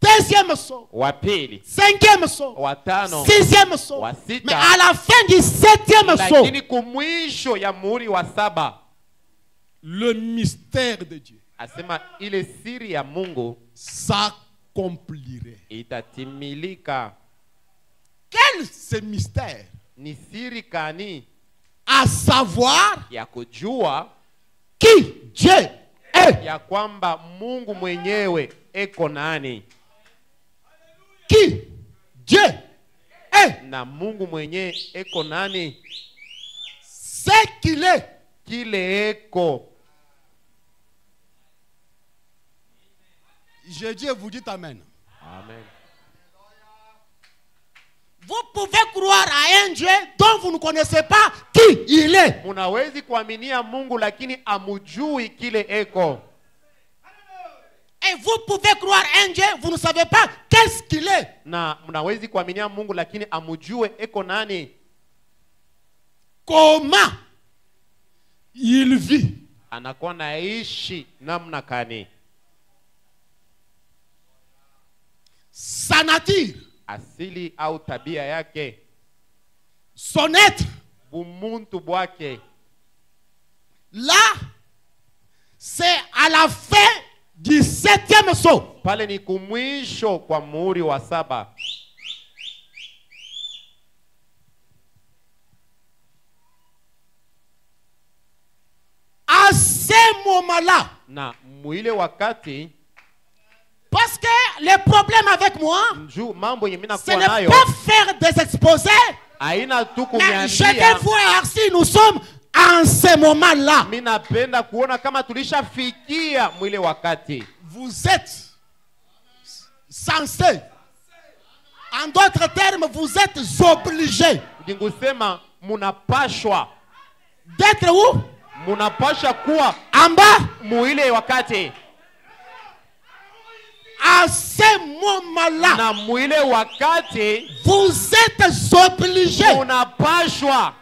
deuxième saut, wa pili, cinquième saut, wa tano, sixième saut. wa Mais sita, à la fin du septième saut, lakini kumwisho ya muhuri wa saba le mystère de Dieu asema ile siri ya Mungu s'accomplirait. itatimilika. Quel ce mystère? Ni siri kani? À savoir Ya kujua qui Dieu est. ya kwamba Mungu mwenyewe eko nani, Qui Dieu est. na Mungu mwenyewe eko nani, Ce qu'il est. kile eko. Je dis, vous dites Amen. Amen. Vous pouvez croire à un Dieu dont vous ne connaissez pas qui il est. Munawezi kuaminia Mungu lakini amujui kile eko, Et vous pouvez croire à un Dieu, vous ne savez pas qu'est-ce qu'il est. na munawezi kuaminia Mungu lakini amujue eko nani, Comment il vit. anakuwa naishi namna kani, Sa nature, asili au tabia yake, son être. bumuntu bwake. Là, c'est à la fin du septième saut. Pale ni kumwisho kwa muhuri wa saba. À ce moment-là, Na mwile wakati parce que le problème avec moi, njuu mambo yenye mina ce kuwa n'est nayo pas faire des exposés, haina tu mais je vais kuniambia. voir si nous sommes en ce moment-là. Mimi napenda kuona kama tulishafikia mwile wakati. Vous êtes censé, en d'autres termes, vous êtes obligés Ndingusema munapashwa, d'être où? munapasha kuwa En bas. mwile wakati, À ce moment-là, na mwile wakati vous êtes obligés munapashwa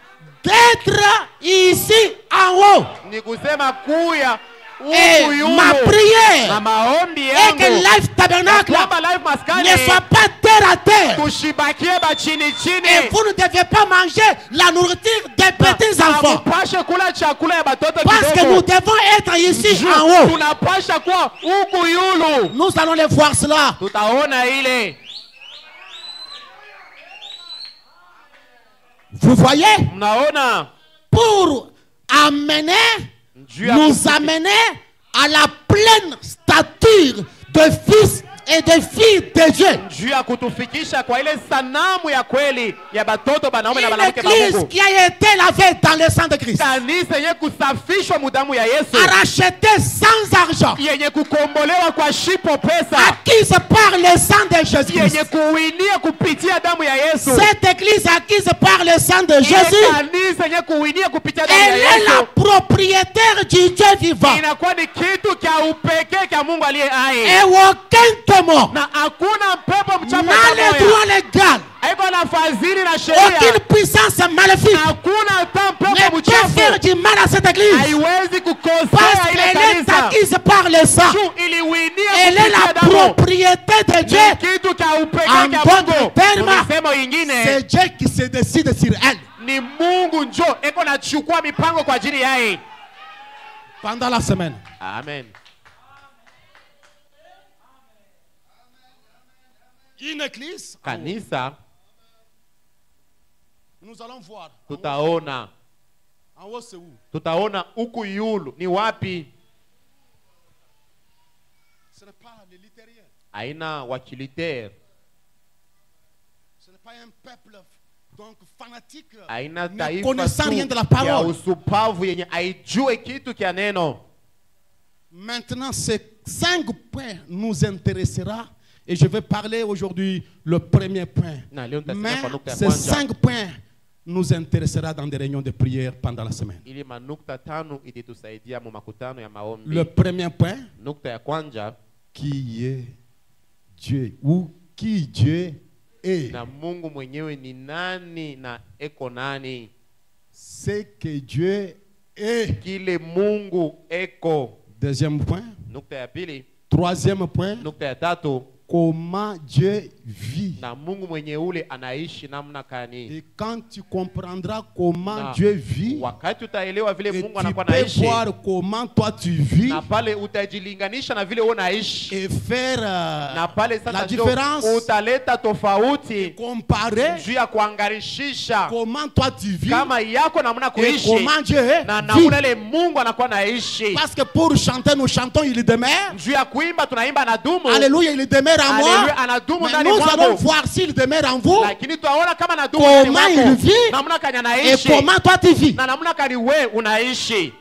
d'être ici en haut. ni kusema kuya Et huku ma yulo, na prière maombi est que yangu Life Tabernacle kwamba live maskani ne soit pas terre à terre. tushibakie ba chini Et chini, vous ne devez pas manger la nourriture des petits enfants. mupashe kula chakula ya batoto Parce que nous kidogo. devons être ici en haut. Tunapasha kuwa huku yulu, Nous allons les voir cela. tutaona ile. Vous voyez? Mnaona Pour amener, Juu ya nous kufiki- amener à la pleine stature de fils et de filles de Dieu. juu ya kutufikisha kwa ile sanamu ya kweli ya batoto banaume na Une banawake ba église Mungu, qui a été lavée dans le sang de Christ, kanisa yenye kusafishwa mudamu ya Yesu, a racheté sans argent, yenye kukombolewa kwa shipo pesa, acquise par le sang de Jésus. yenye kuwinia kupitia damu ya Yesu. Cette église acquise par le sang de Ile Jésus, kanisa yenye kuwinia kupitia damu elle ya est la Yesu propriétaire du Dieu vivant. inakuwa ni kitu kya upekee kya Mungu aliye hai, Et aucun témoin na hakuna pepo mchafu n'a le pamoja, droit légal, haiko na fadhili na aucune sheria, puissance maléfique hakuna hata ne pepo peut faire mchafu du mal à cette église. haiwezi Parce kukosea ile qu'elle est kanisa. acquise par le sang. Juu iliwinia Elle est kupitia la damu. propriété de Dieu. Ni kitu cha En upekee kya d'autres Mungu. termes, Msemo ingine c'est Dieu qui se décide sur elle. ni Mungu njo eko nachukua mipango kwa ajili yaye. Pendant la semaine. Amen. Une église. Kanisa Nous allons voir. tutaona, En haut, c'est où? tutaona huku yulu ni wapi. Ce n'est pas les littériens. Aina wakiliter, Ce n'est pas un peuple donc fanatique. aina Ne taifa connaissant rien de la tu ya parole. usupavu yenye aijue kitu kya neno. Maintenant, ces 5 points nous intéressera. Et je vais parler aujourd'hui le premier point. Na leo nitasema Mais kwa nukta ya ces kwanza. 5 points nous intéressera dans des réunions de prière pendant la semaine. Ili manukta tano itatusaidia mu makutano ya maombi. Le premier point, Nukta ya kwanza, qui est Dieu ou qui Dieu est. na Mungu mwenyewe ni nani na eko nani. C'est que Dieu est. Kile Mungu eko. Deuxième point. Nukta ya pili, Troisième point, nukta ya tatu, comment Dieu vit. na Mungu mwenye ule anaishi namna gani. Et quand tu comprendras comment Na Dieu vit, wakati utaelewa vile et Mungu tu anakuwa peux naishi, voir comment toi tu vis na pale utajilinganisha na vile wewe unaishi, et faire na pale la sasa ndio différence, utaleta tofauti comparer juu ya kuangarishisha comment toi tu vis kama yako namna et kuishi comment Dieu na vit. namna ile Mungu anakuwa naishi. Parce que pour chanter, nous chantons, il demeure. Juu ya kuimba tunaimba na dumu. Alléluia, il demeure en moi. Alléluia, anadumu Mais ndani nous allons mwangu. voir s'il demeure en vous Lakini tunaona kama nadumu ndani comment il mwako. vit Namna kanya et anaishi. comment toi tu vis. Na namna kani wewe unaishi.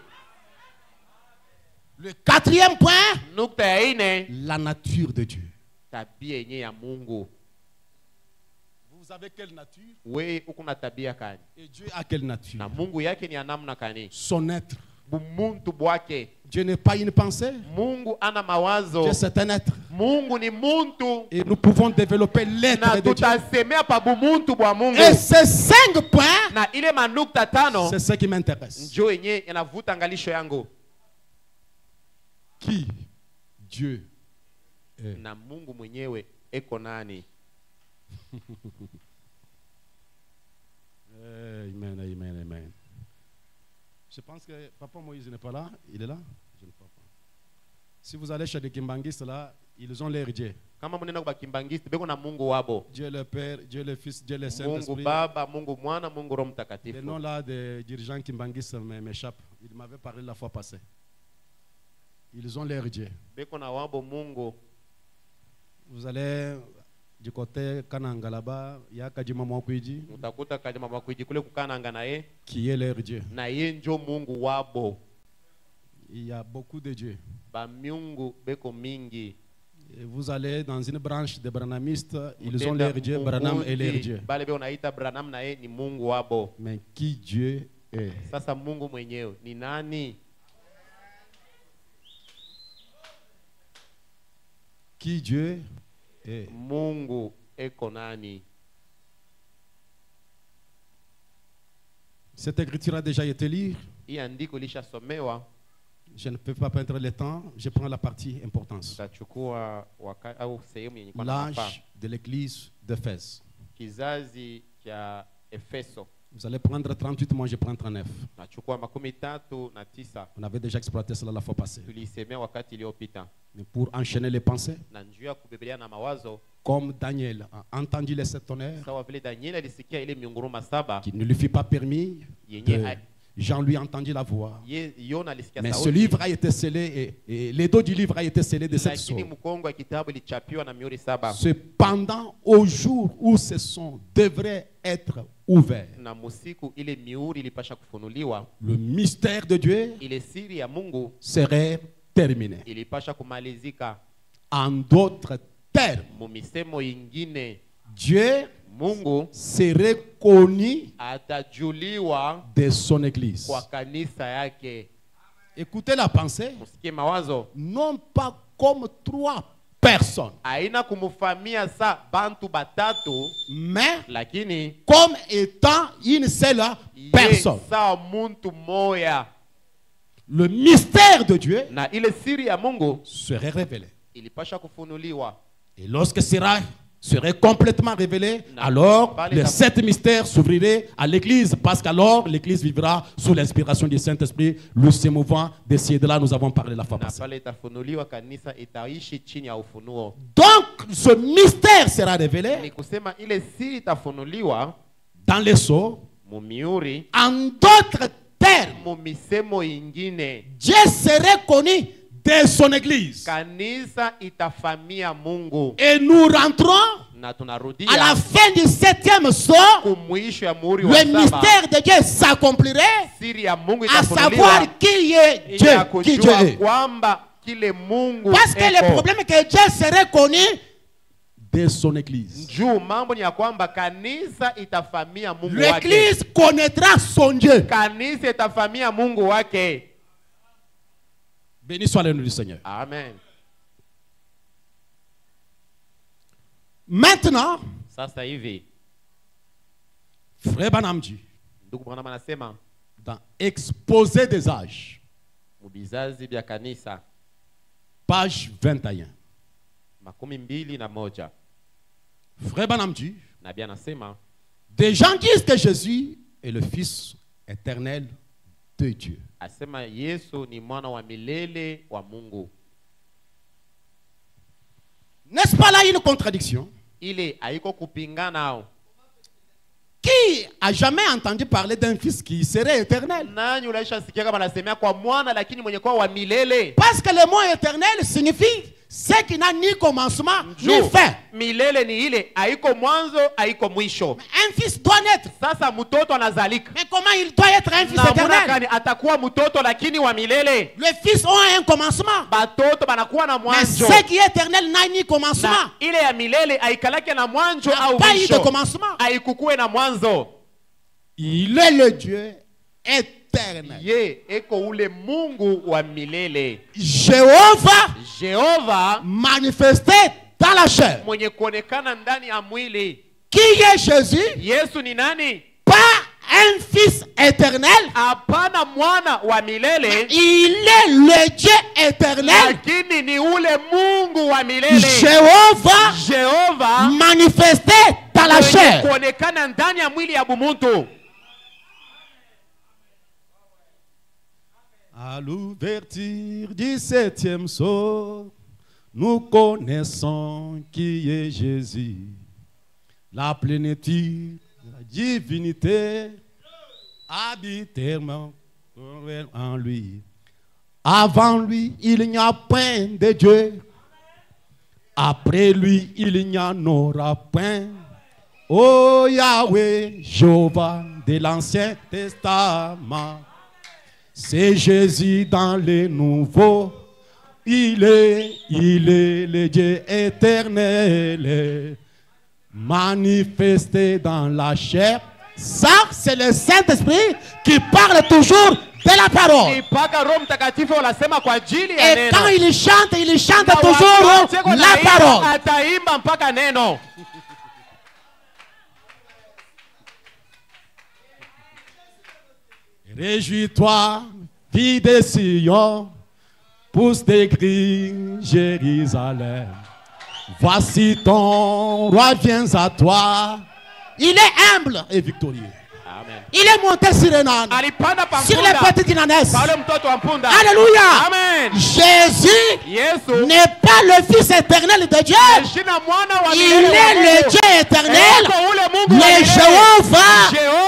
Le quatrième point, Nukta ya ine, la nature de Dieu. tabia yenye ya Mungu. Vous avez quelle nature? Wewe uko na tabia kani? Et Dieu a quelle nature? Na Mungu yake ni ya namna kani? Son être. Bumuntu bwake. Dieu n'est pas une pensée. Mungu ana mawazo. Dieu c'est un être. Mungu ni muntu. Et nous pouvons développer l'être Na de Dieu. tutasemea pa bumuntu bwa Mungu. Et ces 5 points, Na ile manukta tano c'est ce qui m'intéresse. njo yenye yanavuta ngalisho yangu. Qui Dieu est. Na Mungu mwenyewe eko nani? Amen, amen, amen. Je pense que Papa Moïse n'est pas là. Il est là? Je ne crois pas. Si vous allez chez les Kimbangistes là, ils ont leur Dieu. Kama mnena kwa Kimbangisti beko na Mungu wabo. Dieu le Père, Dieu le Fils, Dieu le Mungu Saint-Esprit. Baba, Mungu Mwana, Mungu Roho Les Mtakatifu. noms là des dirigeants Kimbangistes m'échappent. Ils m'avaient parlé la fois passée. Ils ont leur Dieu. Beko na wabo Mungu. Vous allez du côté Kananga là-bas, il y a Kajima Mwakwiji Utakuta kajama makuiji kule kukananga na ye. qui est leur Dieu. Na ye njo Mungu wabo. Il y a beaucoup de dieux. Ba miungu beko mingi. Et vous allez dans une branche des branamistes, ils ont Utenda leur Dieu, Branham et leur Munguzi, Dieu. Bale be unaita Branham na ye ni Mungu wabo. Mais qui Dieu est? Sasa Mungu mwenyewe ni nani? Qui Dieu est? Mungu eko nani? Cette écriture a déjà été lue. Hii andiko lishasomewa. Je ne peux pas perdre le temps. Je prends la partie importance. Tutachukua wakati au sehemu yenye kwa nafaa. L'âge de l'église d'Éphèse. Kizazi cha Efeso. Vous allez prendre 38, moi je prends 39. Nachukua 39. On avait déjà exploité cela la fois passée. Tulisemea wakati iliyopita. Mais pour enchaîner les pensées, Na njuu ya kubebelea na mawazo, comme Daniel a entendu les 7 tonnerres, sawa vile Danieli alisikia ile miunguruma 7 qui ne lui fut pas permis, yenye Jean lui entendit la voix. Yona alisikia Mais ce sauti. livre a été scellé et les dos du livre a été scellé de cette Lakini sorte. mkongo wa kitabu ilichapiwa na mihuri 7. Cependant, au jour où ce son devrait être ouvert, Na musiku ile mihuri ilipasha kufunuliwa, le mystère de Dieu ile siri ya Mungu serait terminé. ilipasha kumalizika. En d'autres termes, Mumisemo ingine, Dieu Mungu serait connu atajuliwa de son église. kwa kanisa yake. Écoutez la pensée, Musikie mawazo. non pas comme 3 personnes, Aina kumufamia sa bantu batatu, mais lakini comme étant une seule personne. sawa muntu moya. Le mystère de Dieu Na ile siri ya Mungu serait révélé. ilipasha kufunuliwa. Et lorsque cela serait complètement révélé, alors les 7 mystères s'ouvriraient à l'église, parce qu'alors l'église vivra sous l'inspiration du Saint-Esprit, le s'émouvant de ci et de là, nous avons parlé la fois Na passée. pale itafunuliwa, kanisa itaishi chini ya ufunuo. Donc ce mystère sera révélé Ni kusema ile siri itafunuliwa dans les sceaux. mumiuri, En d'autres termes, mumisemo ingine. Dieu serait connu de son église. Kanisa itafamia Mungu. Et nous rentrons Na à la tunarudia fin du 7e sceau. kumwisho ya muhuri wa Le 7. mystère de Dieu s'accomplirait, Siri ya Mungu à itafunuliwa. savoir qui est Dieu. Ya Qui Dieu kujua est. kwamba kile Mungu Parce que le eko. problème est que Dieu serait connu de son église. Njuu mambo ni ya kwamba kanisa itafamia Mungu wake. L'église connaîtra son Dieu. Kanisa itafamia Mungu wake. Béni soit le nom du Seigneur. Amen. Maintenant, Sasa hivi Frère Branham dit, ndugu Branham anasema dans Exposé des âges, mubizazi bya kanisa, page 21, 21. Frère Branham dit, Nabii anasema des gens disent que Jésus est le Fils éternel de Dieu. asema Yesu ni mwana wa milele wa Mungu. N'est-ce pas là une contradiction? Ile haiko kupingana au? Qui a jamais entendu parler d'un fils qui serait éternel? Nani unaisha sikia kama anasemea kwa mwana lakini mwenye kwa wa milele? Parce que le mot éternel signifie ce qui n'a ni commencement ni fin. Milele ni ile haiko mwanzo haiko mwisho. Un fils doit naître. Sasa mtoto anazalika. Mais comment il doit être un fils éternel? Kani atakuwa mtoto lakini wa milele? Les fils ont un commencement. Batoto banakuwa na Mais mwanzo. ce qui est éternel n'a ni commencement. Na ile ya milele haikalake na mwanzo au Pas eu mwisho. de commencement. Haikukue na mwanzo. Il est le Dieu éternel. Ye eko ule Mungu wa milele. Jéhovah manifesté dans la chair. Mwenye kuonekana ndani ya mwili. Qui est Jésus? Yesu ni nani? Pas un fils éternel. Hapana mwana wa milele. Il est le Dieu éternel. Lakini ni ule Mungu wa milele. Jéhovah manifesté dans la chair. Kuonekana ndani ya mwili ya bumuntu. À l'ouverture du 7e sceau, nous connaissons qui est Jésus, la plénitude de la divinité habitèrement en lui. Avant lui, il n'y a point de Dieu. Après lui, il n'y en aura point. Oh Yahweh, Jéhovah de l'Ancien Testament. C'est Jésus dans les nouveaux. Il est le Dieu éternel, manifesté dans la chair. Ça, c'est le Saint-Esprit qui parle toujours de la parole. Et quand il chante toujours la parole. Réjouis-toi, fille de Sion, pousse tes grilles, Jérusalem. Voici ton roi vient à toi. Il est humble et victorieux. Amen. Il est monté sur un âne, sur les petites ânesses. Alléluia. Amen. Jésus n'est pas le Fils éternel de Dieu. Il est le Dieu éternel, le Jéhovah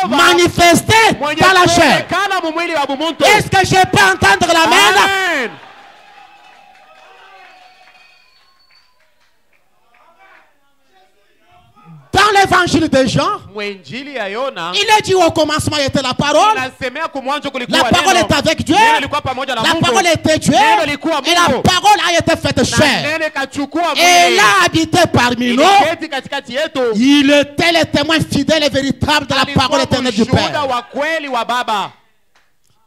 manifesté dans la chair. Est-ce que je peux entendre l'amen? Dans l'évangile de Jean, il est dit au commencement était la parole. La parole est avec Dieu. La parole était Dieu. Et la parole a été faite chair. Et il a habité parmi nous. Il était le témoin fidèle et véritable de la parole éternelle du Père.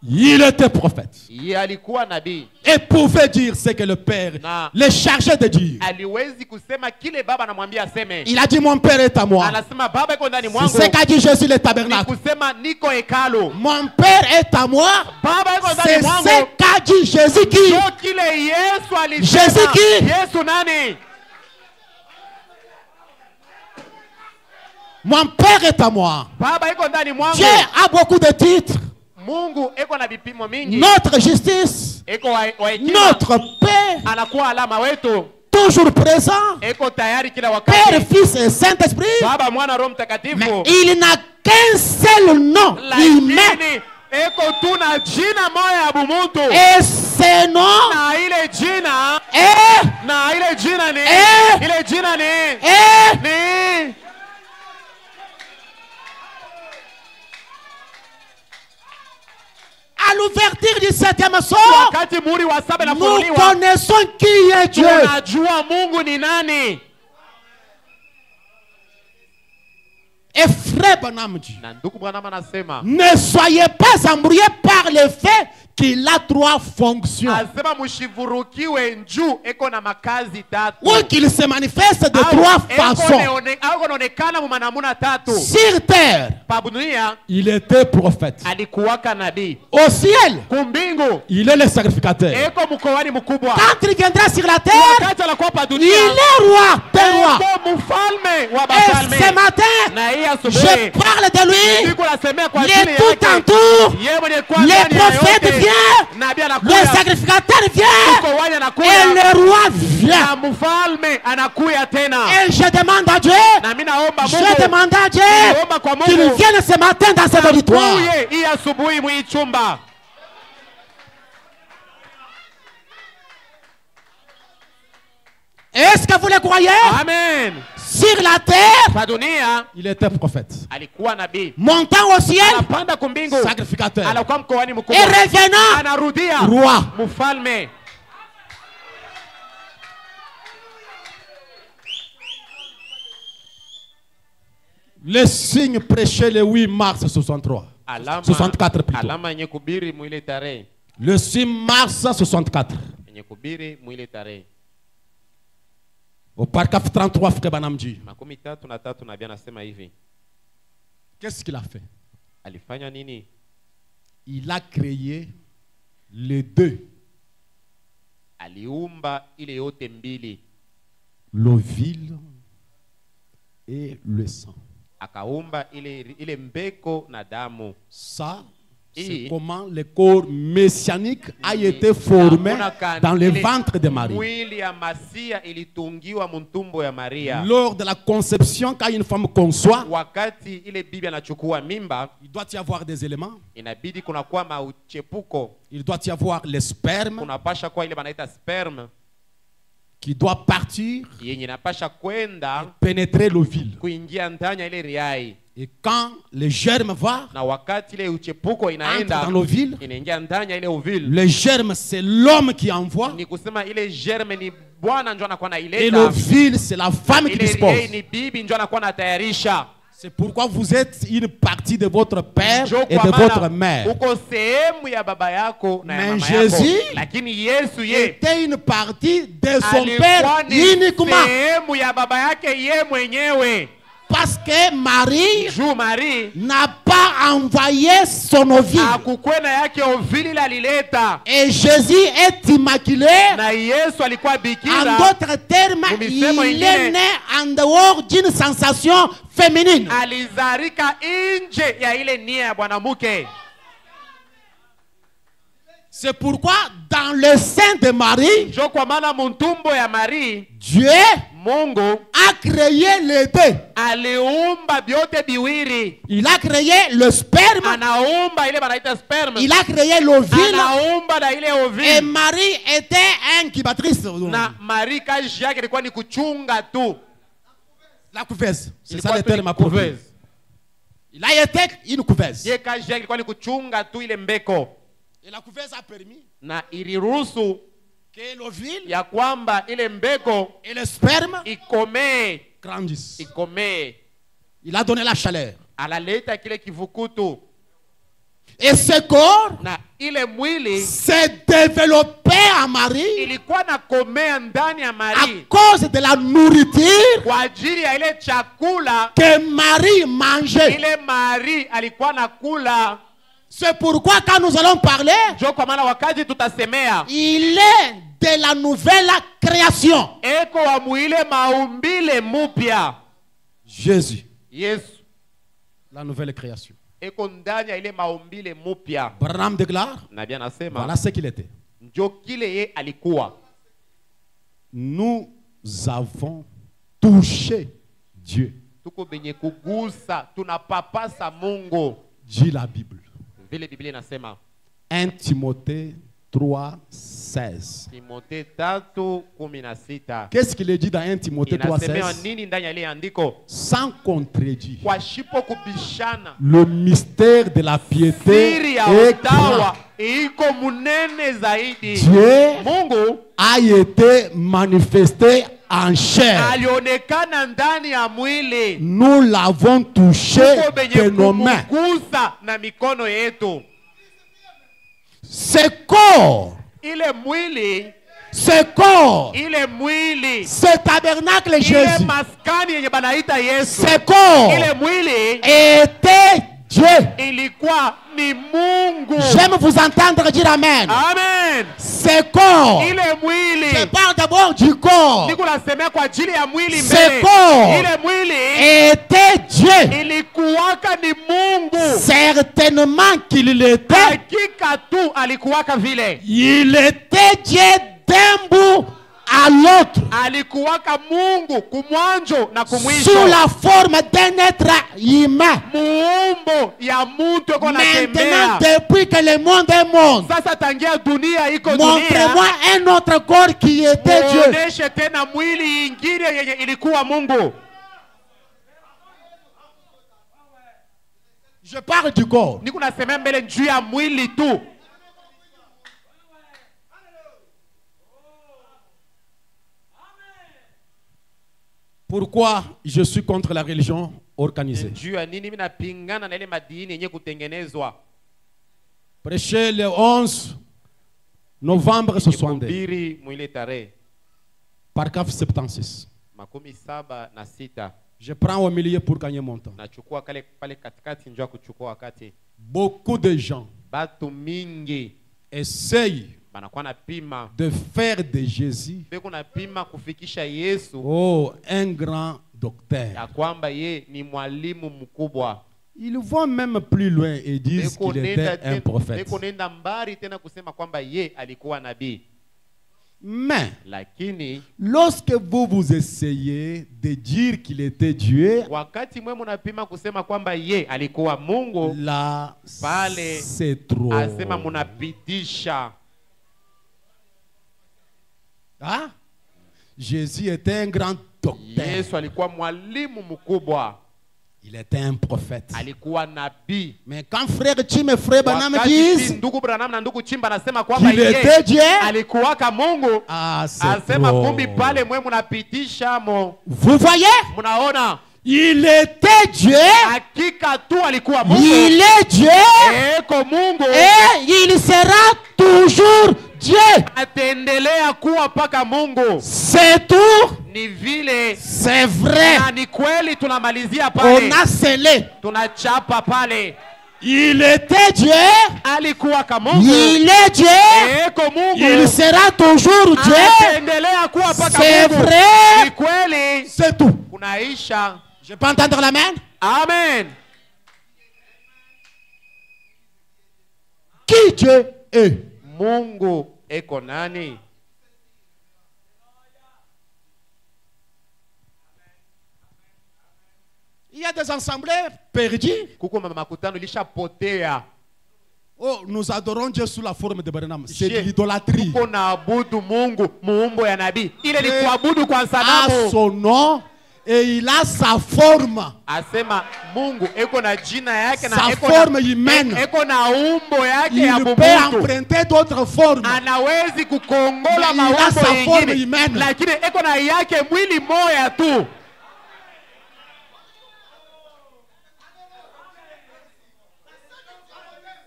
Il était prophète. Et pouvait dire ce que le Père le chargeait de dire. Il a dit mon Père est à moi. C'est ce qu'a dit Jésus le tabernacle. Mon Père est à moi. C'est ce qu'a dit Jésus qui. Jésus qui. Mon Père est à moi. Dieu a beaucoup de titres. Notre justice, notre paix, toujours présent, Père, Fils et Saint-Esprit. Mais il n'a qu'un seul nom humain. Et ce nom est à l'ouverture du 7e sceau, nous connaissons qui est Dieu. Et frère Branham dit, ne soyez pas embrouillés par le fait qu'il a 3 fonctions. Asema mushivurukiwe njuu eko na makazi tatu. Ou qu'il se manifeste de 3 façons. Aonekana mu manamuna tatu. Sur terre, Pa dunia il était prophète. alikuwaka nabii. Au ciel, Kumbingu il est le sacrificateur. eko mkoani mkubwa. Quand il viendra sur la terre, Wakati anakuwa pa il dunia est roi, des rois. eko mfalme wa Et bafalme. ce matin, Na hii je asubuhi parle de lui. siku nasemea kwa Il ajili est tout yake. entour. Yeye mwenye kwa Le ndani ya prophète yote. vient. Nabii Le anakuja. sacrificateur vient. Mkoani Et anakuja. le roi vient. Na mfalme anakuya tena. Et je demande à Dieu, Na mimi naomba je Mungu demande à Dieu Naomba kwa Mungu. qu'il vienne ce matin dans cet auditoire. kuye hii asubuhi mwi chumba. Est-ce que vous le croyez? Amen. Sur la terre, Pa dunia il était prophète. alikuwa nabii. Montant au ciel, Anapanda kumbingu. sacrificateur. Anakuwa mkoani Et mkubwa. revenant, Anarudia roi. mfalme. Le signe prêché le 8 mars 63. Alama 64 plutôt. alama yenye kubiri mwile tarehe. Le 6 mars 64. Yenye kubiri mwile tarehe. Au paragraphe 33, frère Banamji. 33 nabii anasema hivi. Qu'est-ce qu'il a fait? Alifanya nini? Il a créé les deux. Aliumba ile yote mbili. L'ovile et le sang. Akaumba ile mbeko na damu. Ça, c'est Et comment le corps messianique a été formé dans le ventre de Marie. Mwili ya Masia ilitungiwa mtumbo ya Maria. Lors de la conception, quand une femme conçoit, Wakati ile bibi anachukua mimba, il doit y avoir des éléments. inabidi kunakuwa mauchepuko. Il doit y avoir le sperme Kunapasha kuwa ile banaita sperme qui doit partir, yenye inapasha kwenda pénétrer l'ovile. kuingia ndani ya ile riai. Et quand le germe va, Na wakati ile uchepuko entre inaenda dans l'ovile, inaingia ndani ya ile ovule. le germe, c'est l'homme qui envoie. Ni kusema ile germe ni Bwana ndio anakuwa Et naileta. l'ovile, c'est la femme qui Ile riai dispose. ni bibi ndio anakuwa natayarisha. C'est pourquoi vous êtes une partie de votre père Njoo et kwa de votre maana mère. uko sehemu ya baba yako na ya Mais mama yako. Jésus Lakini Yesu ye Était une partie de son alikuwa père ni uniquement. sehemu ya baba yake ye mwenyewe. Parce que Marie Juu Marie n'a pas envoyé son ovile. akukwena yake ovili la lileta. Et Jésus est immaculé. Na Yesu alikuwa En bikira. d'autres termes, Mumisemo il ingine. est né en dehors d'une sensation féminine. Alizarika nje ya ile nia ya bwanamke. C'est pourquoi dans le sein de Marie, Njoo kwa maana mtumbo ya Marie Dieu Mungu a créé les deux. aliumba vyote biwiri. Il a créé le sperme, Anaumba ile banaita sperme. il a créé l'ovile, Anaumba na ile et ovile. Marie était incubatrice. Na Marie kazi yake ilikuwa ni kuchunga tu. La couveuse. C'est Ilikuwa ça le tu ni terme approprié. couveuse. Il a été une couveuse. Ye kazi yake ilikuwa ni kuchunga tu ile mbeko. Et la couveuse a permis Na iliruhusu que l'ovile ya kwamba ile mbeko et le sperme ikomee. grandissent. Ikomee. Il a donné la chaleur. Analeta kile kivukutu. Et ce corps Na ile mwili s'est développé à Marie ilikuwa na komea ndani ya à Marie cause de la nourriture kwa ajili ya ile chakula que Marie mangeait. ile Marie alikuwa na kula. C'est pourquoi quand nous allons parler, Njoo kwa maana wakati tutasemea il est de la nouvelle création. eko wa mwile maumbile mupya. Jésus, Yesu la nouvelle création. eko ndani ya ile maumbile mupya. Branham déclare, Nabii anasema voilà ce qu'il était. njoo kile ye alikuwa. Nous avons touché Dieu, Tuko benye kugusa, tunapapasa Mungu. dit la Bible. Vile Biblia inasema 1 Timothée 3:16. Timotheo 3:16. Qu'est-ce qu'il est dit dans 1 Timothée Inasemewa 3:16? nini ndani ya ile andiko? Sans contredire. Kwa shipo kubishana. Le mystère de la piété Siri ya est grand. utawa iko munene zaidi. Dieu Mungu a été manifesté en chair. alionekana ndani ya mwili. Nous l'avons touché Tuko benye de nos mains. kumugusa na mikono yetu. ce corps, ile mwili, ce corps, ile mwili, ce tabernacle ile Jésus, maskani yenye banaita Yesu, ce corps ile mwili était Dieu. ilikuwa ni Mungu. J'aime vous entendre dire Amen. Amen. Ce corps, Ile mwili, je parle d'abord du corps. niko nasemea kwa ajili ya mwili Ce mbele. corps Ile mwili était Dieu. ilikuwaka ni Mungu. Certainement qu'il l'était. Hakika tu alikuwaka vile. Il était Dieu d'un bout à l'autre, Alikuwaka Mungu kumwanzo na kumwisho. sous la forme d'un être humain. Muumbo ya mtu yuko Maintenant, anatembea. depuis que le monde est monde, Sasa tangia dunia iko montrez-moi dunia, un autre corps qui était Dieu. muoneshe tena mwili ingine yenye ilikuwa Mungu. Je parle du corps. Niko nasemea mbele juu ya mwili tu. Pourquoi je suis contre la religion organisée? Juu ya nini mimi napingana na ile madini yenye kutengenezwa? Prêché le 11 novembre 62, Kuhubiri mwile tarehe paragraphe 76. 76. Je prends au milieu pour gagner mon temps. Nachukua kale pale katikati njoo kuchukua wakati. Beaucoup de gens Batu mingi essayent banakuwa na pima. de faire de Jésus Beko na pima kufikisha Yesu un grand docteur. ya kwamba ye ni mwalimu mkubwa. Ils vont même plus loin et disent qu'il était un prophète. Beko nenda mbari tena kusema kwamba ye alikuwa nabii. Mais Lakini lorsque vous essayez de dire qu'il était Dieu, wakati mwe munapima kusema kwamba ye alikuwa Mungu, là, pale c'est trop. asema munapitisha. Ah? Jésus était un grand docteur. Yesu alikuwa mwalimu mkubwa, Il était un prophète. alikuwa nabii. Mais quand frère Tim et frère Branham Wakati disent ndugu Branham na ndugu Chimba anasema kwamba qu'il était Dieu, alikuwaka Mungu, ah, c'est asema trop. kumbi pale mwe munapitisha mo. Vous voyez? Munaona Il était Dieu. hakika tu alikuwa Mungu. Il est Dieu. Eko Mungu Et il sera toujours Dieu. ataendelea kuwa paka Mungu. C'est tout. Ni vile C'est vrai. na ni kweli, tunamalizia On pale, a scellé. tunachapa pale. Il était Dieu. Alikuwa kama Mungu. Il est Dieu. Eko Mungu. Il sera toujours Dieu. Ataendelea kuwa paka C'est Mungu. vrai. Ni kweli. C'est tout. Kunaisha. Je peux entendre l'amen? Amen. Qui Dieu est? Mungu eko nani? Il y a des assemblées perdues. Kuko makutano ilishapotea. Oh, nous adorons Dieu sous la forme de Branham. C'est de Je- l'idolâtrie. Tuko naabudu Mungu muumbo ya nabii. Ile ni kuabudu kwa A sanamu. son nom et il a sa forme. Asema Mungu eko na jina yake na Sa eko forme na, humaine. eko na umbo yake ya Il peut bubutu. emprunter d'autres formes. Anawezi kukongola Mais il a maumbo sa forme yengine, humaine. lakini eko na yake mwili moya tu.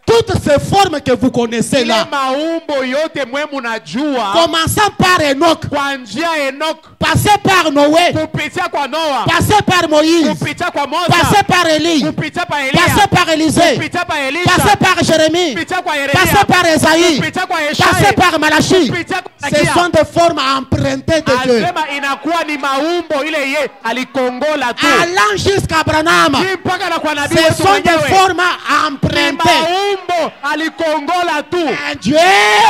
Toutes ces formes que vous connaissez Ile là, maumbo yote mwe munajua, commençant par Enoch, kwa njia Enoch, passé par Noé, kupitia kwa Noa, passé par Moïse, kupitia kwa Musa, passé par Élie, kupitia kwa Elia, passé par Élisée, kupitia kwa Elisha, passé par Jérémie, kupitia kwa passé Yeremia, par Esaïe, kupitia kwa passé Yeshaya, par Malachie. kupitia kwa Ce Malakia. sont des formes empruntées de Dieu. Asema inakuwa ni maumbo ile ye alikongola tu. Allant jusqu'à Branham, Hii mpaka na kwa nabii ce wetu sont des mwenyewe. formes Ni empruntées. maumbo alikongola tu. Un Dieu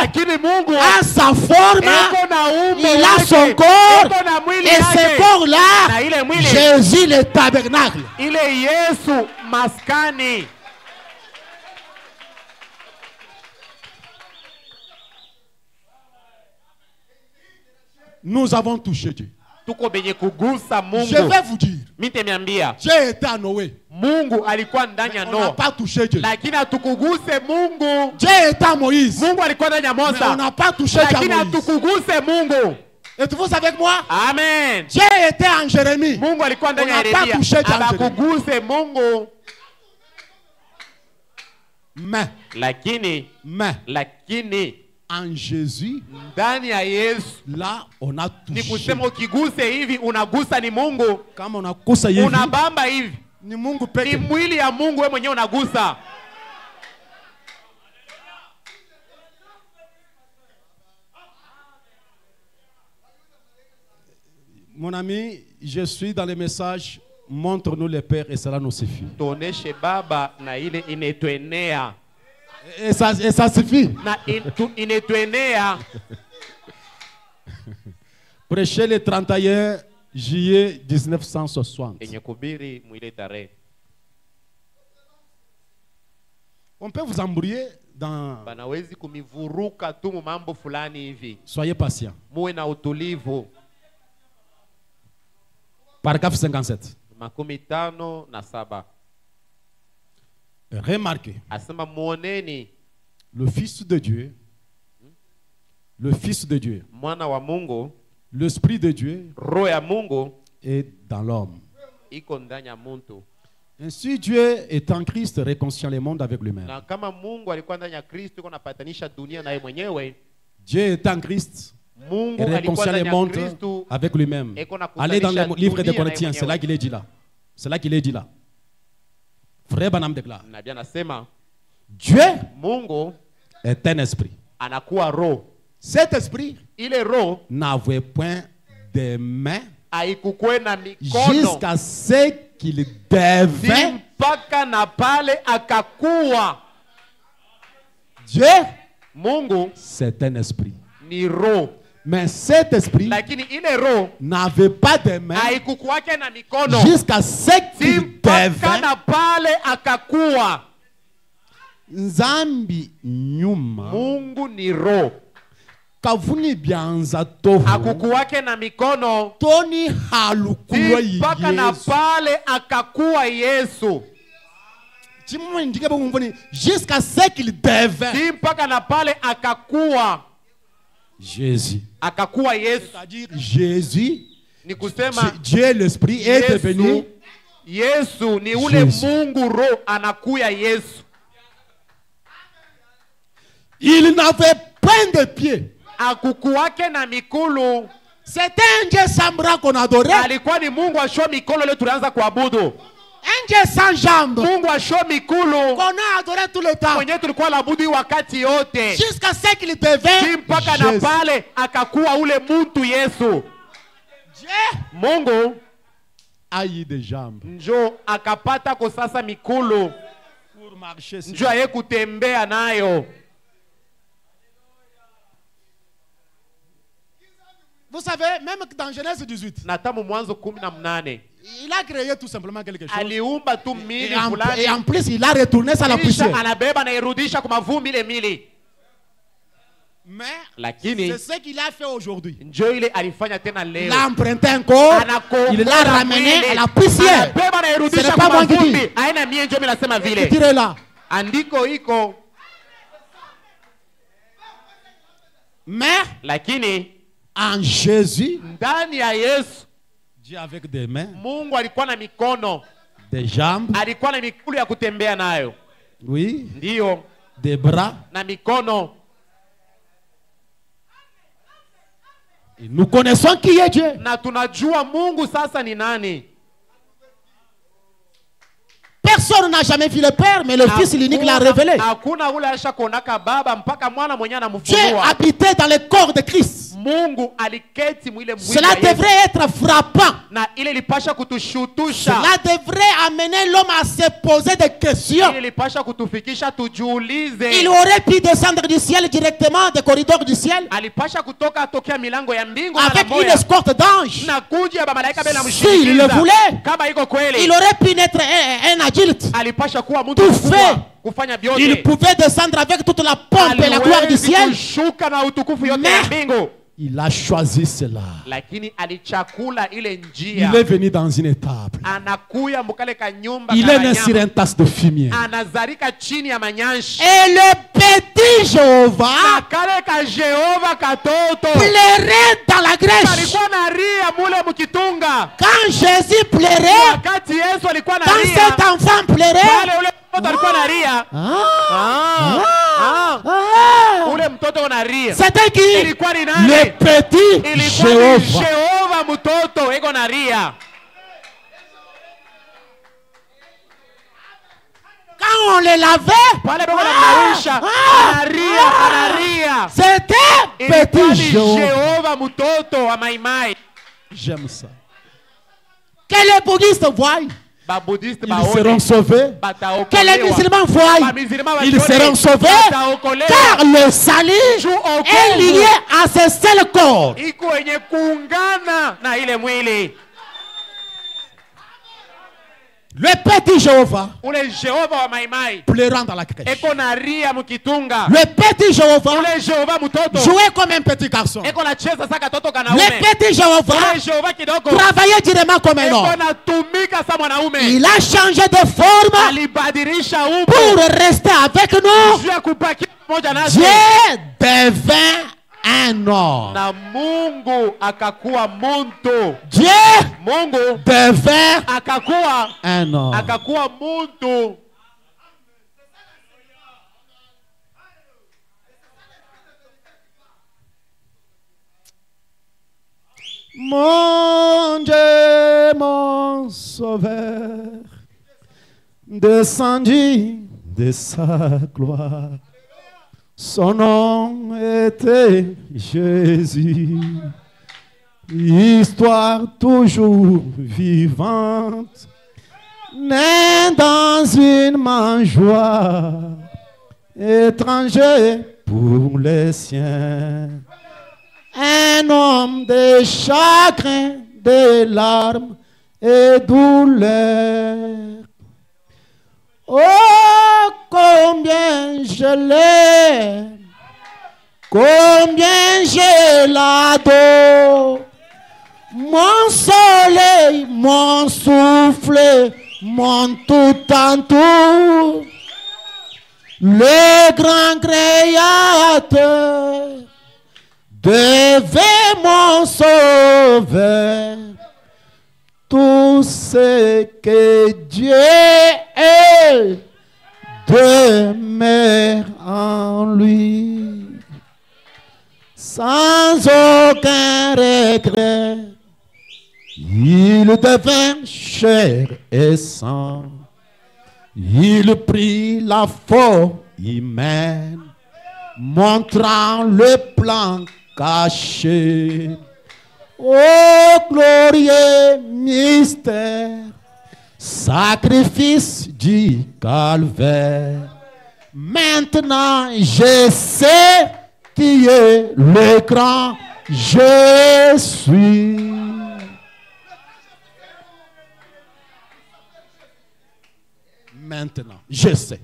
Lakini Mungu a sa forme, eko na umbo il a yake, son corps, eko na mwili et ce yake. corps-là, Na ile mwili, Jésus le tabernacle. ile Yesu maskani. Nous avons touché Dieu. Tuko benye kugusa Mungu. Je vais vous dire, Mimi nimeambia Dieu était à Noé. Mungu alikuwa ndani ya On n'a Noa, pas touché Dieu. lakini hatukuguse Mungu. Dieu était à Moïse. Mungu alikuwa ndani ya Mais on Musa, n'a pas touché Dieu lakini à Moïse. hatukuguse Mungu. Êtes-vous avec moi? Amen. Dieu était en Jérémie. Mungu alikuwa ndani On ya n'a pas Yeremia, touché Dieu. abakuguse Mungu. lakini en Jésus, ndani ya Yesu, là on a ni touché. kusema ukiguse hivi unagusa ni Mungu, Kama unagusa hivi unabamba hivi ni Mungu ni peke. mwili ya Mungu, wewe mwenyewe unagusa. Mon ami, je suis dans les messages. Montre-nous le Père et cela nous suffit. Tuoneshe Baba na ile inetuenea Et ça suffit. na inetuenea. Prêcher le 31 juillet 1960. Yenye kubiri mwile tarehe. On peut vous embrouiller dans... Banawezi kumivuruka tu mu mambo fulani hivi. Soyez patient. Muwe na utulivu. Paragraphe 57. 57. Remarquez, Asema muoneni le Fils de Dieu, mwana wa Mungu, l'Esprit de Dieu roho ya Mungu est dans l'homme. iko ndani ya muntu. Ainsi, Dieu est en Christ réconciliant le monde avec lui-même. Na kama Mungu alikuwa ndani ya Kristo iko napatanisha dunia na yeye mwenyewe, Dieu est en Christ Mungu et alikuwa réconcilie ndani le ya monde Kristo. avec lui-même. Eko na Allez dans le kutanisha livre des dunia na Corinthiens, c'est mwenyewe. là qu'il est dit là. C'est là qu'il est dit là. Frère Branham déclare, Nabii anasema Dieu Mungu est un esprit. anakuwa roho. Cet esprit Ile roho n'avait point de main haikukwe na mikono jusqu'à ce qu'il devint. mpaka na pale akakuwa. Dieu, Mungu c'est un esprit. ni roho, Mais cet esprit lakini ile roho n'avait pas de main haikukuwake na mikono jusqu'à ce qu'il mpaka devint. na pale akakuwa. Nzambi nyuma Mungu ni roho, kavuni byanza tohu hakukuwake na mikono toni halukulwa mpaka na Yesu. pale akakuwa Yesu, Chimwe ndike bungoni jusqu'à ce qu'il devint. mpaka na pale akakuwa. Jésus. Akakuwa Yesu C'est-à-dire Jésus, ni kusema Dieu l'esprit est devenu. Yesu ni ule Jésus. Mungu roho anakuya Yesu. Il n'avait point de pied. Akukuwake na mikulu, C'était un Dieu sans bras qu'on adorait. alikuwa ni Mungu asho mikolo leo tunaanza kuabudu. Un Dieu sans jambes Mungu asho mikulu qu'on a adoré tout le temps. mwenye tulikuwa labudu wakati yote, Jusqu'à ce qu'il devint mpaka na Jésus. pale akakuwa ule muntu Yesu. Dieu Mungu a eu des jambes njo akapata ko sasa mikulu, pour marcher. njo aye kutembea nayo. Vous savez, même dans Genèse 18, Na tamu Mwanzo 18 il a créé tout simplement quelque chose. aliumba tu mili Et fulani, en plus, il a retourné ça à la kisha poussière. anabeba na irudisha kwa mavumbi ile mili. Mais Lakini c'est ce qu'il a fait aujourd'hui. njo ile alifanya tena Il leo, a emprunté un corps, il l'a ramené à la poussière. anabeba na Ce irudisha n'est pas kwa moi qui mavumbi. dis. Haina mie njo mimi nasema vile, Tirez là. andiko iko. Mais Lakini en Jésus, ndani ya Yesu Dieu avec des mains, Mungu alikuwa na mikono, des jambes, alikuwa na mikulu ya kutembea nayo, oui, ndiyo, des bras. na mikono. Et nous connaissons qui est Dieu. Na tunajua Mungu sasa ni nani. Personne n'a jamais vu le Père, mais le Fils l'unique l'a révélé. Hakuna ule asha kuonaka Baba mpaka mwana mwenyewe Dieu anamfunua. habitait dans le corps de Christ. Mungu aliketi mwile mwili Cela wa Yesu. devrait être frappant. Na ile ilipasha kutushutusha. Cela devrait amener l'homme à se poser des questions. Ile ilipasha kutufikisha tujiulize. Il aurait pu descendre du ciel directement, des corridors du ciel, Alipasha kutoka tokea milango ya mbingu mara avec une moja. escorte d'anges. Na kuja ba malaika bila S'il le mshirikisha. voulait, Kama iko kweli. il aurait pu naître un adulte. Alipasha kuwa mtu Tout mkubwa, fait. kufanya vyote. Il pouvait descendre avec toute la pompe et la gloire du Aliwezi ciel. kushuka na utukufu yote ya Mais mbingu. il a choisi cela. Lakini alichakula ile Il njia. est venu dans une étable. Anakuya mukale ka nyumba Il ka est né sur wanyama. un tasse de fumier. Anazarika chini ya manyanshi. Et le petit Na Jéhovah kale ka Jehova katoto pleurait dans la grèche. alikuwa na ria mule mkitunga. Quand Jésus pleurait, Wakati Yesu alikuwa na quand ria, cet enfant pleurait, pale ule mtoto alikuwa analia. Ule mtoto analia. C'était qui? Ilikuwa ni nani? Le petit Ilikuwa ni Jéhovah. Jehova mtoto iko analia. Quand on les lavait, Pale baba anamnawisha, analia. c'était Ilikuwa petit ni Jéhovah. Jehova mtoto wa maimai. J'aime ça. Que les bouddhistes voient, Babudiste ils seront sauvés. bataokolewa. Que les musulmans voient, ils seront sauvés. Car le salut est lié à ce seul corps. iko yenye kuungana na ile mwili. Le petit Jéhovah Ule Jehova wa maimai pleurant dans la crèche. eko na ria mkitunga. Le petit Jéhovah Ule Jehova mtoto jouait comme un petit garçon. eko na cheza saka toto Le kanaume. petit Jéhovah Ule Jehova kidogo travaillait durement comme un eko homme. na tumika sa mwanaume. Il a changé de forme Alibadilisha umbo pour rester avec nous. juu ya kubaki pamoja nasi. Dieu devint un homme. Na Mungu akakuwa muntu. Dieu Mungu devint akakuwa un homme. akakuwa muntu. Mon Dieu, mon sauveur, descendit de sa gloire. Son nom était Jésus. Histoire toujours vivante, né dans une mangeoire, étranger pour les siens. Un homme de chagrin, de larmes et douleur. Oh, combien je l'aime, combien je l'adore. Mon soleil, mon souffle, mon tout en tout. Le grand créateur devait mon sauveur. Tout ce que Dieu est demeure en lui. Sans aucun regret, il devint chair et sang. Il prit la forme humaine, montrant le plan caché. Ô glorieux mystère, sacrifice du calvaire. Maintenant je sais qui est le grand je suis. Maintenant je sais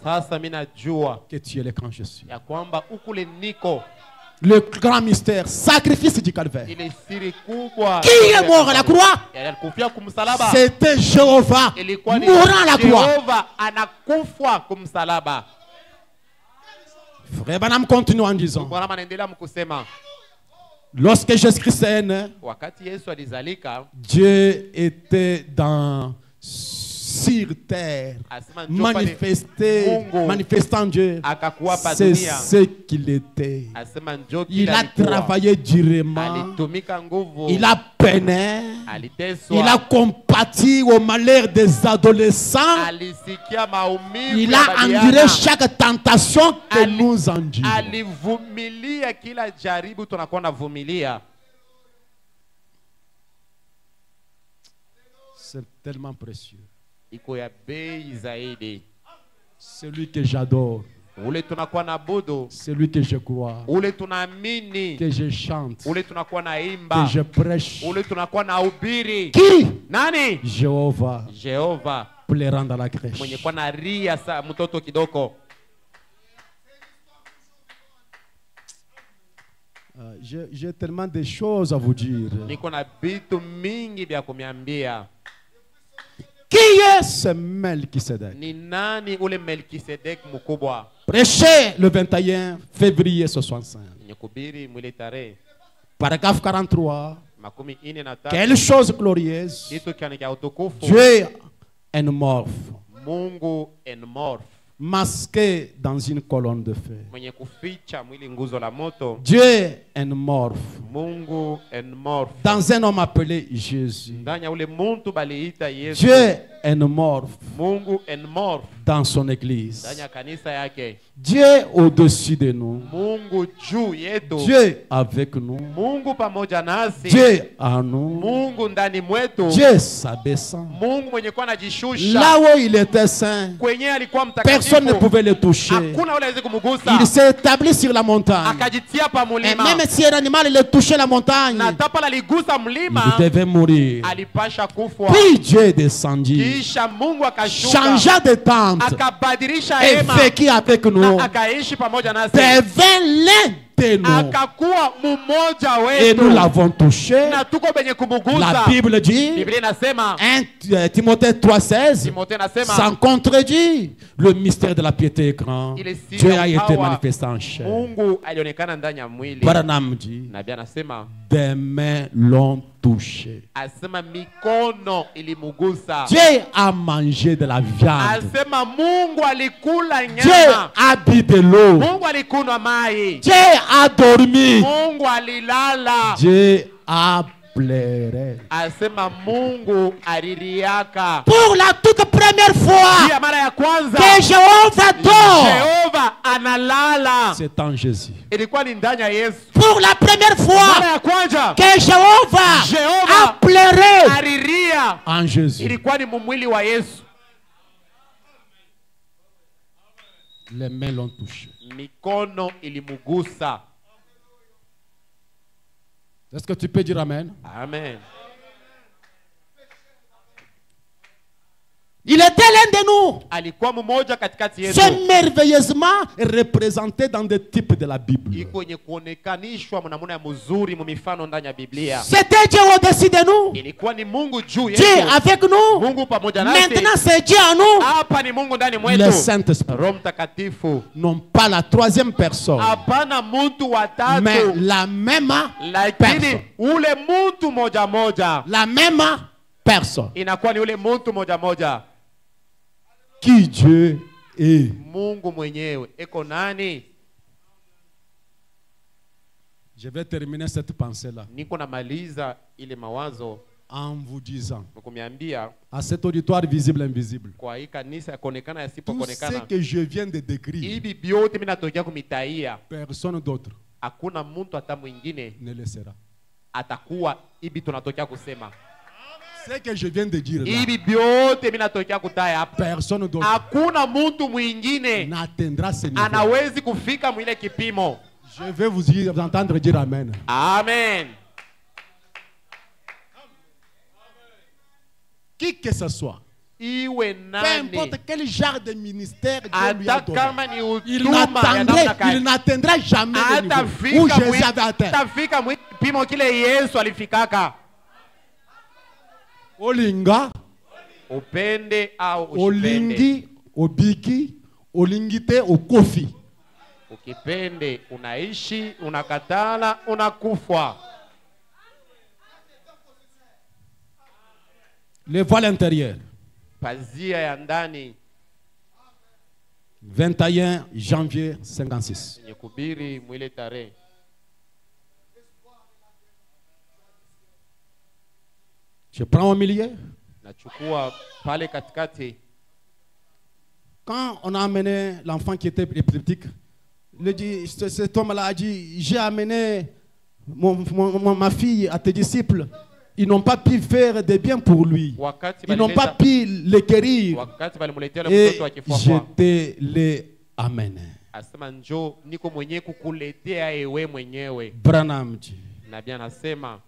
Sasa mimi najua que tu es le grand je suis. ya kwamba ukule niko Le grand mystère, sacrifice du calvaire. ile siri kubwa. Qui est mort à la croix? Alikufia kumsalaba. C'était Jéhovah Ilikuwa ni mourant à la croix. Jehova anakufa kumsalaba. Frère Branham continue en disant, Bwana anaendelea mkusema lorsque Jésus-Christ est né, wakati Yesu alizalika, Dieu était sur terre, asema njoo pale Mungu manifestant Dieu. akakuwa pa C'est dunia. ce qu'il était. Asema njoo Il kila a alikuwa. travaillé durement. Alitumika nguvu. Il a peiné. Aliteswa. Il a compati au malheur des adolescents. Alisikia maumivu. Il ya a vijana. enduré chaque tentation que nous endurons. Alivumilia kila jaribu tunakuwa navumilia. C'est tellement précieux. Iko ya bei zaidi. Celui que j'adore, Ule tunakuwa na budu. celui que je crois, Ule tunaamini. que je chante, Ule tunakuwa na imba. que je prêche. Ule tunakuwa na ubiri. Qui? Nani? Jéhovah, Jehova. pleurant dans la crèche. Mwenye kwa na ria sa mtoto kidogo. J'ai tellement de choses à vous dire. Niko na vitu mingi vya kumiambia. Qui est ce Melchisedec? Ni nani ule Melkisedek mkubwa? Prêché le 21 février 65. Mwenye kubiri mwile tarehe Paragraphe 43. makumi ine na tatu. Quelle chose glorieuse. Kitu kyani kya utukufu. Dieu est morphe. Mungu enmorph, masqué dans une colonne de feu. mwenye kuficha mwili nguzo la moto. Dieu enmorphe Mungu enmorph, dans un homme appelé Jésus. ndani ya ule muntu baliita Yesu. Dieu enmorphe Mungu enmorph, dans son église. ndani ya kanisa yake. Dieu au-dessus de nous. Mungu juu yetu. Dieu avec nous. Mungu pamoja nasi. Dieu en nous. Mungu ndani mwetu. Dieu s'abaissant. Mungu mwenye kuwa anajishusha. Là où il était saint, Kwenye alikuwa mtakatifu, personne ne pouvait le toucher. hakuna ule aweze kumgusa. Il s'est établi sur la montagne. Akajitia pa Et mulima. même si un animal il touchait la montagne, Na tapala ligusa mlima, il devait mourir. alipasha kufwa. Puis Dieu descendit, Kisha Mungu akashuka, changea de tente akabadilisha et hema, vécut avec nous, na akaishi pamoja nasi, devint l'un de nous. akakuwa mmoja Et nous wetu, l'avons touché. na tuko benye La kumugusa. Bible dit, Biblia inasema, 1 Timothée 3,16, Timothée nasema, sans contredit, le mystère de la piété est grand. ile siri Dieu ya a été ukawa, manifesté en chair. Mungu alionekana ndani ya mwili. Branham dit, Nabii anasema, des mains l'ont touché. asema mikono ilimugusa. Dieu a mangé de la viande. Asema Mungu alikula Dieu nyama. a bu de l'eau. Mungu alikunywa mai. Dieu a dormi. Mungu alilala. Dieu a pleuré. Asema Mungu aliliaka. Pour la toute première fois Pia mara ya kwanza que Jéhovah dort, Jehova analala. c'est en Jésus. Ilikuwa ni ndani ya Yesu. Pour la première Mara fois ya kwanza que Jéhovah Jehova a pleuré, alilia. en Jésus. Ilikuwa ni mwili wa Yesu. Les mains l'ont touché. Mikono ilimugusa. Est-ce que tu peux dire Amen? Amen. Il était l'un de nous. Alikuwa mmoja katikati yetu. C'est merveilleusement représenté dans des types de la Bible. Iko yenye kuonekanishwa namna ya mzuri mu mifano ndani ya Biblia. C'était Dieu au-dessus de nous. Ilikuwa ni Mungu juu Dieu yetu. avec nous. Mungu pamoja nasi. Maintenant, c'est Dieu en nous. Hapa ni Mungu ndani Le mwetu. Saint-Esprit. Roho Mtakatifu. Non pas la troisième personne, Hapana mtu wa mais tatu. la même Lakini personne. ule mtu moja moja. La même personne. Inakuwa ni ule mtu moja moja. Qui Dieu est. Mungu mwenyewe. Eko nani? Je vais terminer cette pensée-là Niko namaliza ile mawazo en vous disant kumiambia à cet auditoire visible et invisible, kwa hii kanisa yakuonekana tout ce yasipokuonekana. que je viens de décrire, Hivi vyote mimi natokea kumitaia. personne d'autre Hakuna mtu hata mwingine ne le sera. atakuwa hivi tunatokea kusema. Ce que je viens de dire là, Hivi vyote mimi natokea kutaya hapa. personne d'autre Hakuna mtu mwingine n'atteindra ce niveau. anawezi kufika mwile kipimo. Je vais vous entendre dire Amen. Amen. Qui que ce soit, Iwe peu nani, importe quel genre de ministère Dieu lui a hata donné, kama ni il huduma ya namna gani, n'atteindra jamais le niveau où atafika Jésus avait atteint. atafika mwile kipimo kile Yesu alifikaka. Olinga, Upende au usipende. olingi, obiki, olingite, okofi. Ukipende unaishi, unakatala, unakufa. Le voile intérieur, Pazia ya ndani 21 janvier 56. yenye kubiri mwile tarehe. Je prends au milieu. Nachukua pale katikati. Quand on a amené l'enfant qui était épileptique, cet homme-là a dit, j'ai amené ma fille à tes disciples. Ils n'ont pas pu faire de bien pour lui. Ils n'ont pas pu le guérir. Wakati balimuletea Et mtoto je akifua. te l'ai amené. Asema njoo niko mwenyewe kukuletea ewe mwenyewe. Branham dit, Nabii anasema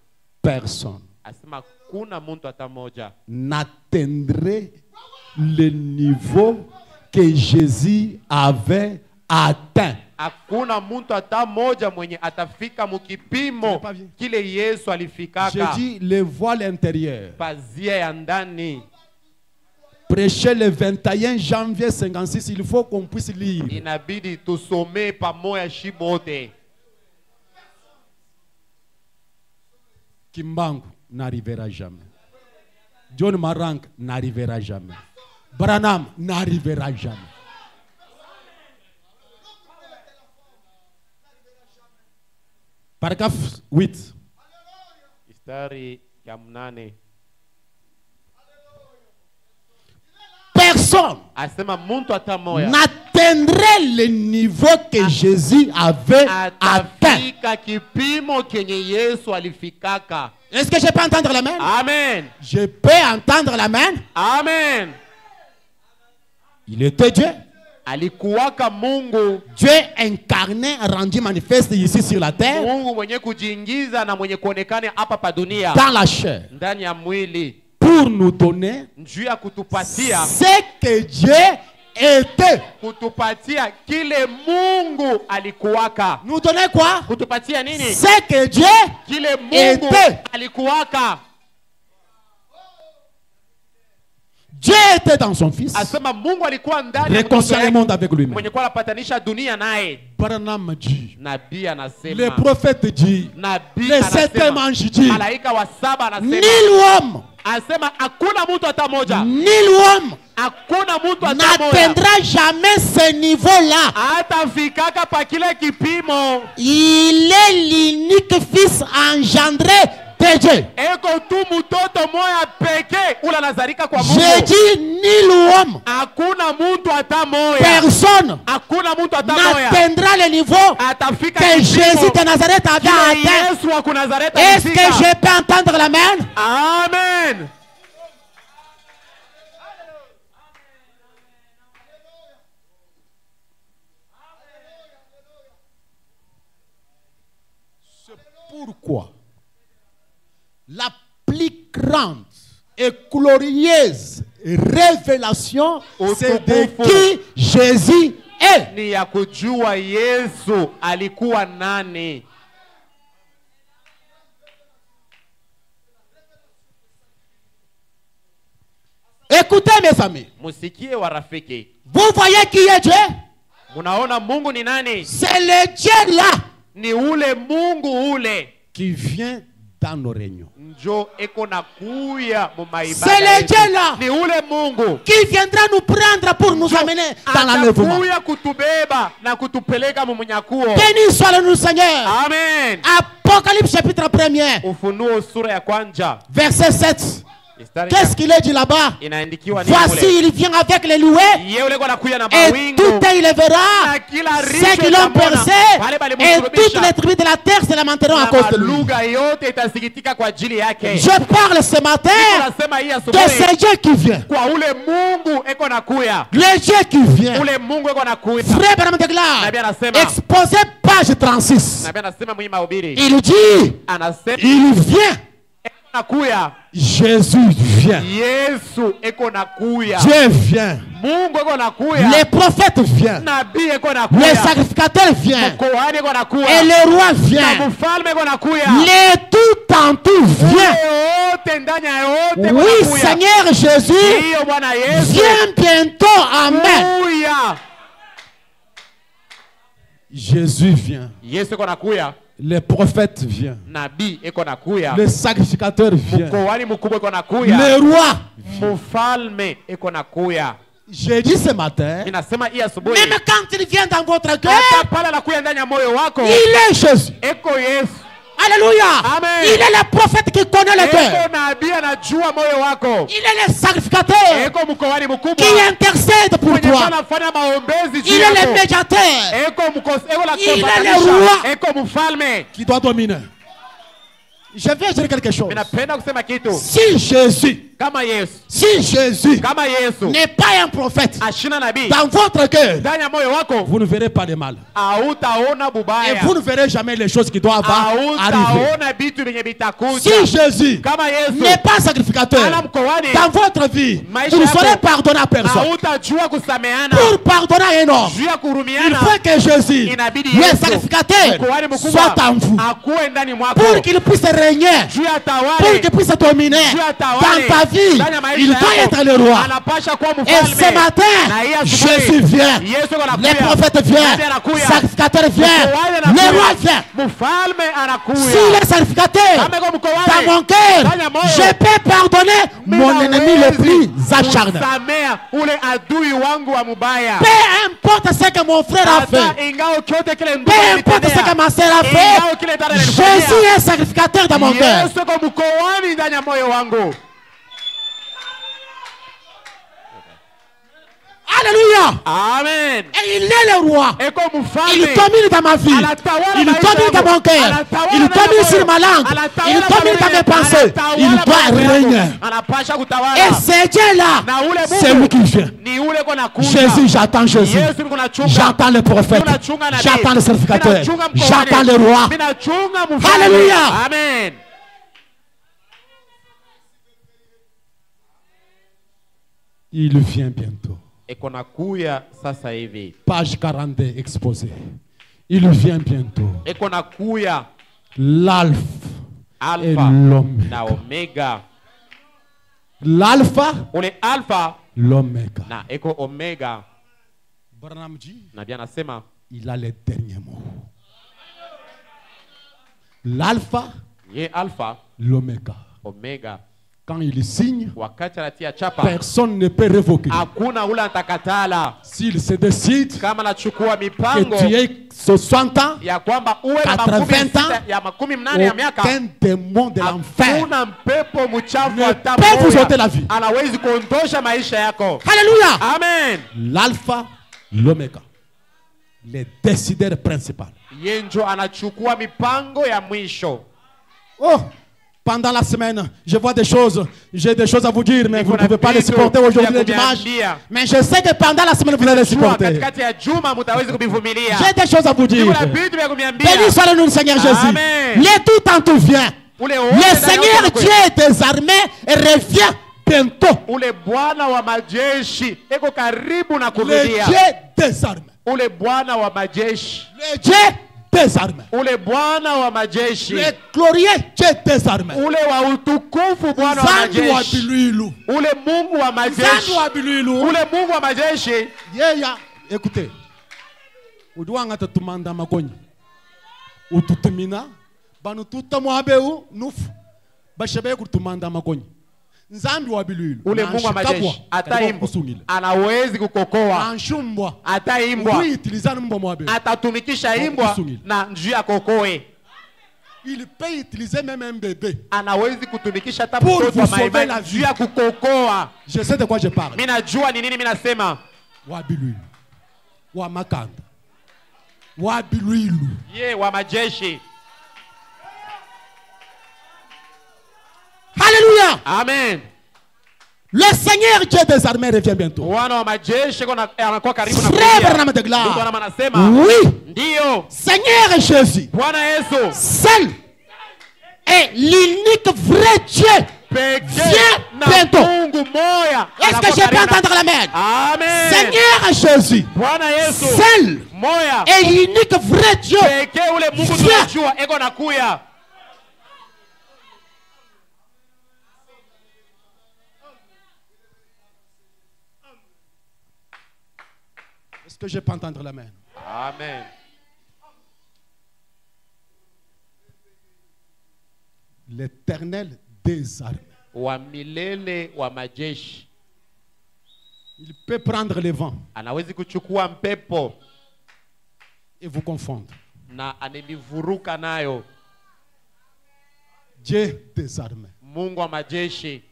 personne asema kuna mtu hata moja n'atteindrait le niveau que Jésus avait atteint. hakuna mtu hata moja mwenye atafika mukipimo kile Yesu alifikaka. Je dis le voile intérieur. Pazia ya ndani. Prêcher le 21 janvier 56, il faut qu'on puisse lire. Inabidi tusomee pamoja shibote. Kimbangu n'arrivera jamais. John Marang n'arrivera jamais. Branham n'arrivera jamais. Paragraphe 8. Mstari ya 8. Personne Asema muntu hata moya n'atteindrait le niveau que Jésus avait atteint. atafika kipimo kenye Yesu alifikaka. Est-ce que je peux entendre l'amen? Amen. Je peux entendre l'amen. Amen. Il était Dieu. Alikuwaka Mungu. Dieu incarné, rendu manifeste ici sur la terre. Mungu mwenye kujiingiza na mwenye kuonekana hapa pa dunia. Dans la chair. Ndani ya mwili. Pour nous donner Njuu ya kutupatia ce que Dieu était. kutupatia kile Mungu alikuwaka. Nous donner quoi? Kutupatia nini? Ce que Dieu Kile Mungu était. alikuwaka. Dieu était dans son fils. Asema Mungu alikuwa ndani ya Réconcilier le monde avec lui-même. mwenye kwa anapatanisha dunia naye. Branham dit. Nabii anasema. Le prophète dit. Nabii Le septième anasema. ange dit. Malaika wa 7 anasema. Nul homme. Asema hakuna mtu hata moja. Nul homme Hakuna mtu hata moja. n'atteindra jamais ce niveau-là. Hata fikaka pa kile kipimo. Il est l'unique fils engendré de Dieu. Eko tu mtoto moya peke ula nazarika kwa Mungu. J'ai dit nul homme. Hakuna mtu hata moya. Personne Hakuna mtu hata moya. n'atteindra le niveau Atafika que Jésus de Nazareth avait atteint. Yesu wa Nazareth Est-ce que je peux entendre l'amen? Amen. C'est pourquoi la plus grande et glorieuse révélation, c'est de qui Jésus est. Ni ya kujua Yesu alikuwa nani. Écoutez mes amis. Musikie wa rafiki. Vous voyez qui est Dieu? Munaona Mungu ni nani? C'est le Dieu là Ni ule Mungu ule. qui vient dans nos réunions. Njo eko na kuya mu maibada. C'est le yetu. Dieu là Ni ule Mungu. qui viendra nous prendre pour nous amener dans l'enlèvement. Atakuya kutubeba na kutupeleka mu munyakuo. Béni soit le nom Seigneur. Amen. Apocalypse chapitre 1er, Ufunuo sura ya kwanza. verset 7. Mstari Qu'est-ce qu'il est dit là-bas? inaandikiwa nini Voici, kule? il vient avec les loués. Yeye ule kwa nakuya na Et mawingu. tout il verra. Na kila Ceux qui riche l'ont utamwona. percé. Wale Et balimsulubisha. toutes les tribus de la terre se lamenteront à Na cause de lui. malugha yote itasikitika kwa ajili yake. Je parle ce matin Nasema hii de asubuhi ce Dieu qui vient. kwa ule Mungu eko nakuya. Le Dieu qui vient. Ule Mungu eko nakuya. Frère Branham déclare, Nabii anasema. exposé page 36. Nabii anasema mwenye mahubiri. Il dit, Anasema il vient. eko nakuya. Jésus vient. Yesu eko nakuya. Dieu vient. Mungu eko nakuya. Les prophètes viennent. Nabii eko Le nakuya. sacrificateur vient. Mkoani eko nakuya. Et le roi Na vient. mfalme eko nakuya. Le tout en tout vient. Yote ndani ya yote eko Oui, nakuya. Seigneur Jésus, Ndiyo Bwana Yesu. viens bientôt. Amen. Kuya. Jésus vient. Yesu eko nakuya. Le prophète vient. Nabii eko nakuya. Le sacrificateur vient. Mkoani mkubwa eko nakuya. Le roi. Mfalme eko nakuya. J'ai dit ce matin, Ninasema hii asubuhi. même quand il vient dans votre cœur, Hata pale anakuya ndani ya moyo wako. il est Jésus. Eko Yesu. Alléluia. Amen. Il est le prophète qui connaît le cœur. Eko nabii anajua moyo wako. Il est le sacrificateur Eko mkoani mkubwa. qui intercède pour Mwenye toi. anafanya maombezi juu Il est le yako. médiateur Eko eko la Il est le kupatanisha. roi. Eko mfalme. qui doit dominer. Je viens dire quelque chose. Ninapenda kusema kitu. Si Jésus, Kama Yesu. si Jésus Kama Yesu. n'est pas un prophète Ashina nabii. dans votre cœur, Ndani ya moyo wako. vous ne verrez pas de mal. Hautaona Et bubaya. vous ne verrez jamais les choses qui doivent arriver. Hautaona vitu vyenye vitakuja. Si Jésus Kama Yesu. n'est pas sacrificateur Ana mkoani. dans votre vie, Maisha vous ne yako. saurez pardonner à personne. Hautajua kusameana. Pour pardonner à un homme, Juu ya il kuhurumiana. faut que Jésus, Inabidi le Yesu. sacrificateur, Mkoani mkubwa. soit en vous. Akuwe ndani mwako. Pour qu'il puisse régner, Juu ya pour tawale. qu'il puisse dominer Juu ya dans tawale. ta ta vie, il doit être le roi. Et ce matin, Jésus vient, les prophètes viennent, sacrificateurs viennent, le roi vient. S'il est sacrificateur dans mon cœur, je peux pardonner mon ennemi le plus acharné. Peu importe ce que mon frère a fait, peu importe ce que ma soeur a fait, Jésus est sacrificateur dans mon cœur. Alléluia. Amen. Et il est le roi. Il domine dans ma vie. Il domine dans mon cœur. Il domine sur ma langue. Il domine dans mes pensées. Il doit régner. Et ce Dieu-là, c'est lui qui vient. Jésus, j'attends Jésus. J'attends le prophète. J'attends le sacrificateur. J'attends le roi. Alléluia. Amen. Il vient bientôt. Ekonakuya sasa hivi. Page 42 exposée. Il vient bientôt. Ekonakuya l'alpha et l'oméga. Na omega. L'alpha, ule alpha, l'oméga. Na eko omega. Branham dit, na bien nasema, il a les derniers mots. L'alpha, ye alpha, l'oméga. Omega. Quand il signe, chapa, personne ne peut révoquer. S'il se décide que tu aies 60 ans, 80 ans, aucun démon de l'enfer ne peut vous ôter la vie. Alléluia. Amen. L'alpha, l'oméga, les décideurs principaux. Oh! Pendant la semaine, je vois des choses, j'ai des choses à vous dire, mais vous ne pouvez pas les supporter aujourd'hui le dimanche. Mais je sais que pendant la semaine, vous allez les supporter. J'ai des choses à vous dire. Béni soit le nom du Seigneur Jésus. Le tout en tout vient. Le Seigneur Dieu des armées revient bientôt. Le Dieu des armées. Le Dieu des armées. Le glorieux Dieu des armées. Zandu wa biluilu. Zandu wa biluilu. Yeah. Écoutez. Uduanga tatumanda makonyi. Ututumina. Banu tutamwabeu nufu. Bashebe kutumanda makonyi. Nzambi wa biluilu. Ule Mungu wa majeshi ataimba, anawezi kukokoa. Anshumbwa ataimbwa, atatumikisha imbwa na njia kokoe. Il peut utiliser même un bébé. Anawezi kutumikisha hata mtoto wa maimani njia kukokoa. Je sais de quoi je parle. Mimi najua ni nini mimi nasema. Wa biluilu. Wa makanda. Wa biluilu. Ye wa majeshi. Alléluia. Amen. Le Seigneur Dieu des armées revient bientôt. Frère Branham de gloire. Oui. Seigneur Jésus. Seul est l'unique vrai Dieu. Viens bientôt. Est-ce que je peux entendre l'amen? Amen. Seigneur Jésus. Seul est l'unique vrai Dieu. Viens. Est-ce que je peux entendre la main? Amen. L'Éternel des armées. Wa milele wa majeshi. Il peut prendre le vent. Anawezi kuchukua mpepo et vous confondre. Na anenivuruka nayo. Dieu des armées. Mungu wa majeshi.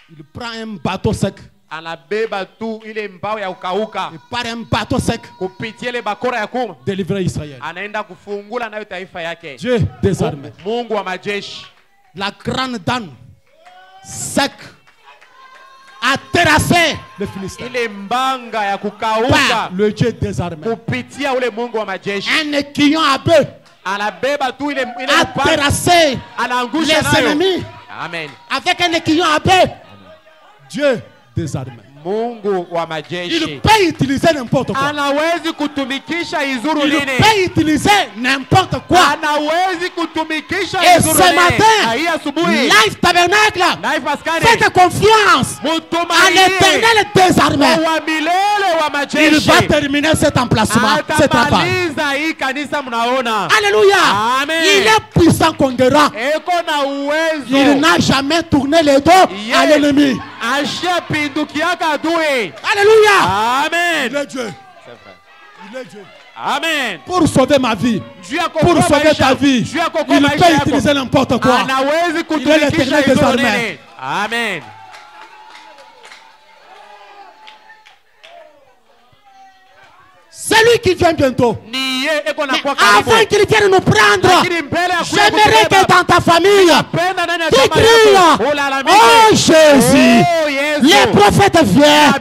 Il prend un bateau sec. Anabeba tu ile mbao ya ukauka. Et par un bateau sec. Kupitia ile bakora ya kuma. Délivrer Israël. Anaenda kufungula nayo taifa yake. Dieu des armées. Mungu wa majeshi. La grande dame sec a terrassé le Philistin. Ile mbanga ya kukauka. Le Dieu des armées. Kupitia ule Mungu wa majeshi. Un équillon à bœuf. Anabeba tu ile a terrassé les ennemis. Amen. Avec un équillon à bœuf. Dieu des armées. Mungu wa majeshi. Il peut utiliser n'importe quoi. Anawezi kutumikisha izuru il lini. peut utiliser n'importe quoi. Anawezi kutumikisha Et ce matin, Life Tabernacle, faites confiance à l'Éternel des armées. Il va terminer cet emplacement, cet travail. Alléluia. Il est puissant conquérant. Il n'a jamais tourné les dos à l'ennemi. Alléluia. Amen. Il est Dieu. Il est Dieu. Amen. Pour sauver ma vie, pour sauver ta vie, il peut utiliser n'importe quoi. Il est l'Éternel des armées. Amen. C'est lui qui vient bientôt. Mais avant qu'il vienne nous prendre, j'aimerais que dans ta famille, tu cries, oh Jésus, les prophètes viennent,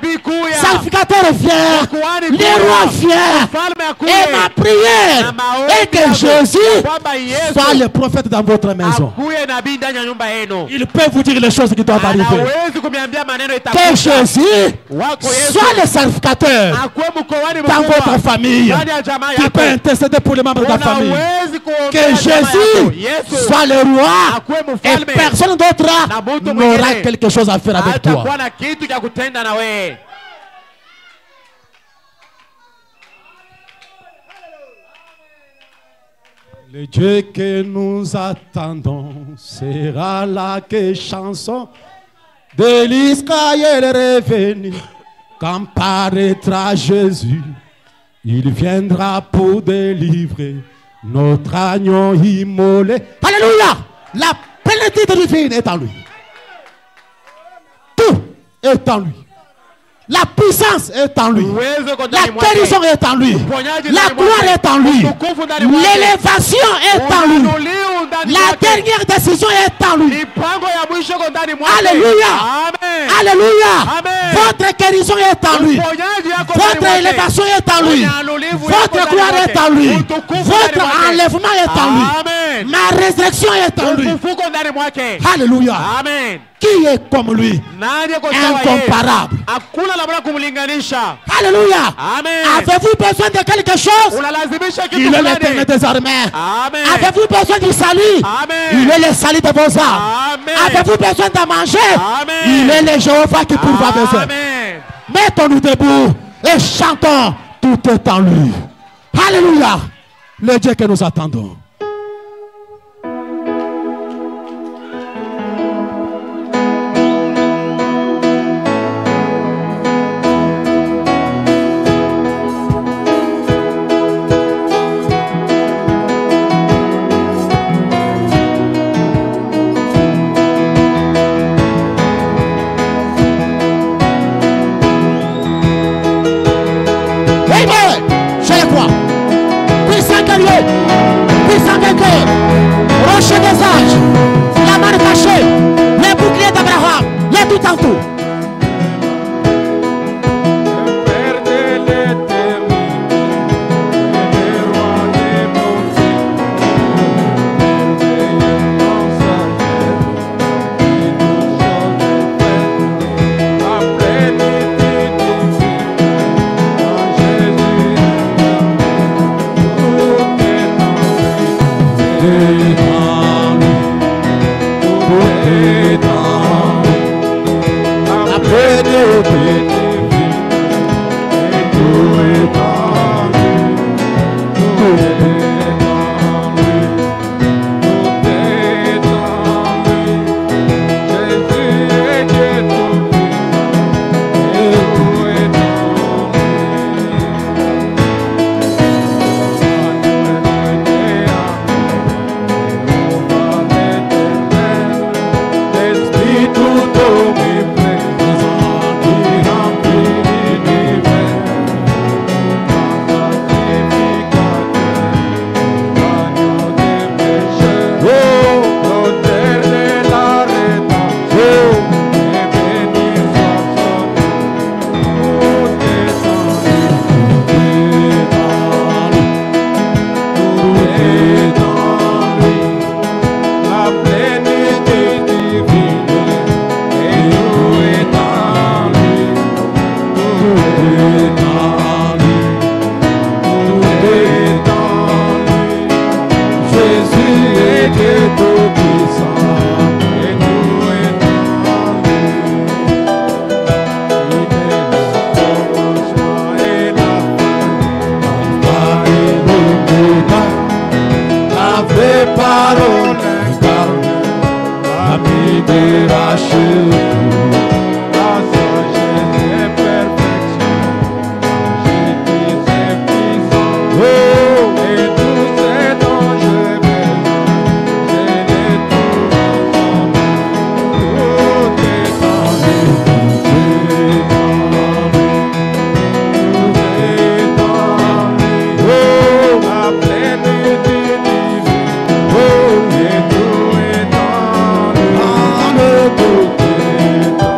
sacrificateurs viennent, les rois viennent, et ma prière est que Jésus soit le prophète dans votre maison. Il peut vous dire les choses qui doivent arriver. Que Jésus soit le sacrificateur dans votre famille, qui peut intercéder pour les membres de la famille. Que Jésus soit le roi et personne d'autre n'aura quelque chose à faire avec toi. Le Dieu que nous attendons sera la chanson de l'Israël revenu. Quand paraîtra Jésus, il viendra pour délivrer notre agneau immolé. Alléluia! La plénitude divine est en lui. Tout est en lui. La puissance est en lui. La guérison est en lui. La gloire est en lui. L'élévation est en lui. La dernière décision est en lui. Alléluia. Alléluia. Votre guérison est en lui. Votre élévation est en lui. Votre gloire est en lui. Votre enlèvement est en lui. Ma résurrection est en lui. Alléluia. Qui est comme lui? Incomparable. Alléluia. Avez-vous besoin de quelque chose? Il est l'Éternel des armées. Avez-vous besoin du salut? Il est le salut de vos âmes. Avez-vous besoin de manger? Il est le Jéhovah qui pourvoit besoin. Mettons-nous debout et chantons. Tout est en lui. Alléluia. Le Dieu que nous attendons. Rocher des âges, la main cachée, les boucliers d'Abraham, les tout en tout. Jésus est Dieu tout-puissant. Et tout est en lui. Il est le commencement et la fin. L'alpha et l'oméga. La vraie parole incarnée. La Bible rachète. La sagesse est perfection. Justice est puissance. Oh, et tout c'est dont j'ai besoin. J'ai les tout ensemble. Tout est en lui. Tout est en lui. Tout est en lui. Oh, la plénitude divine. Oh, et tout est en lui. Tout est en lui.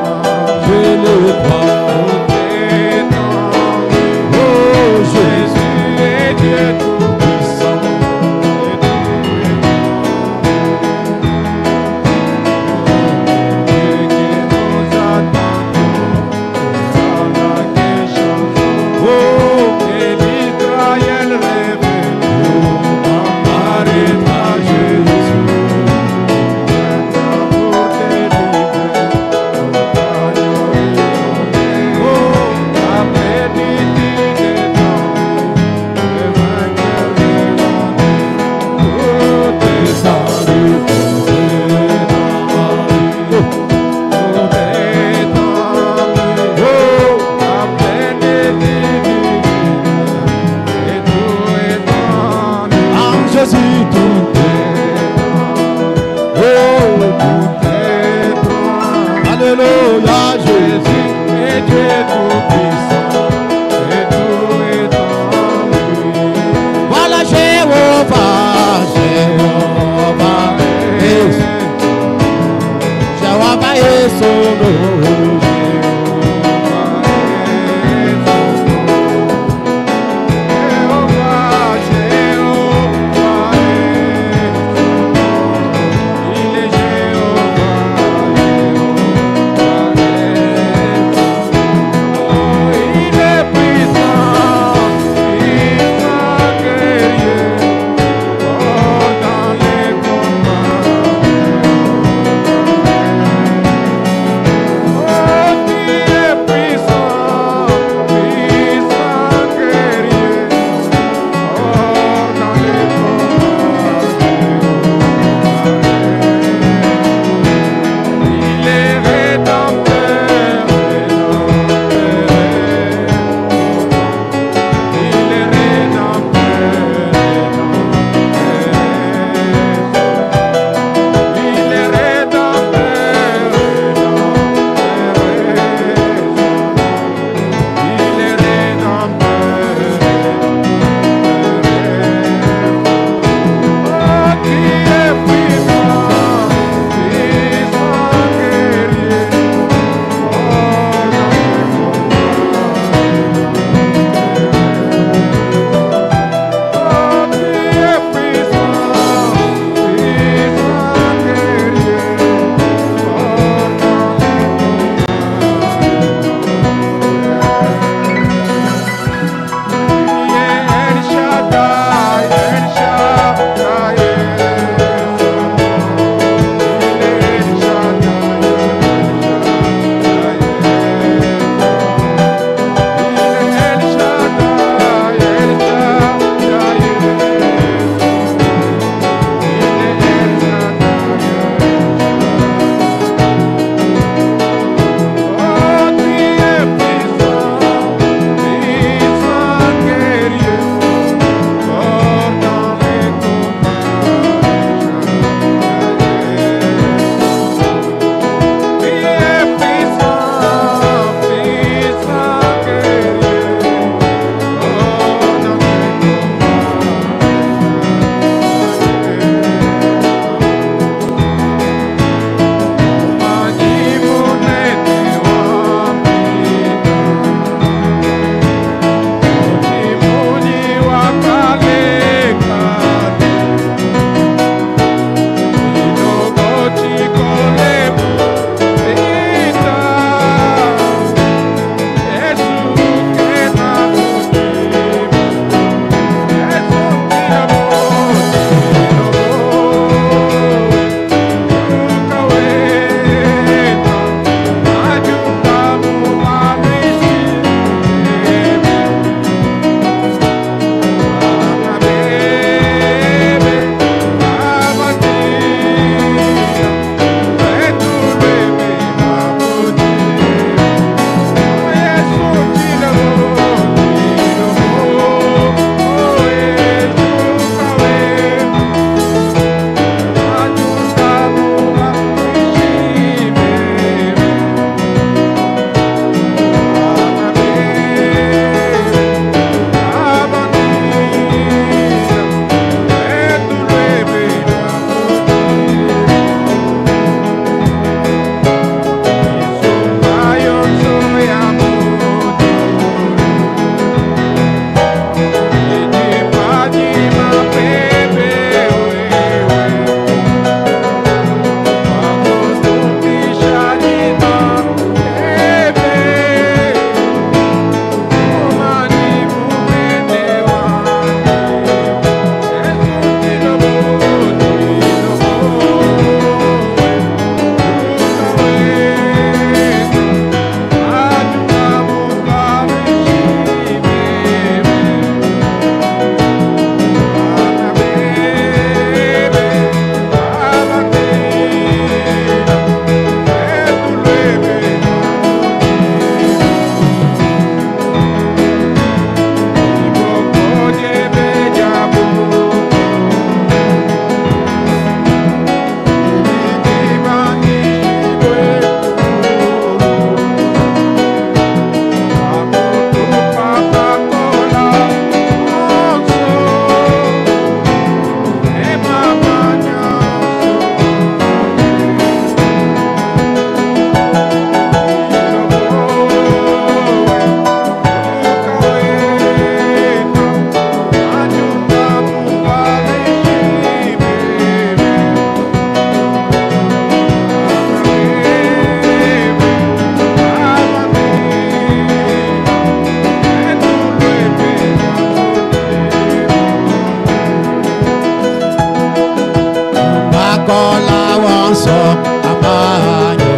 amanye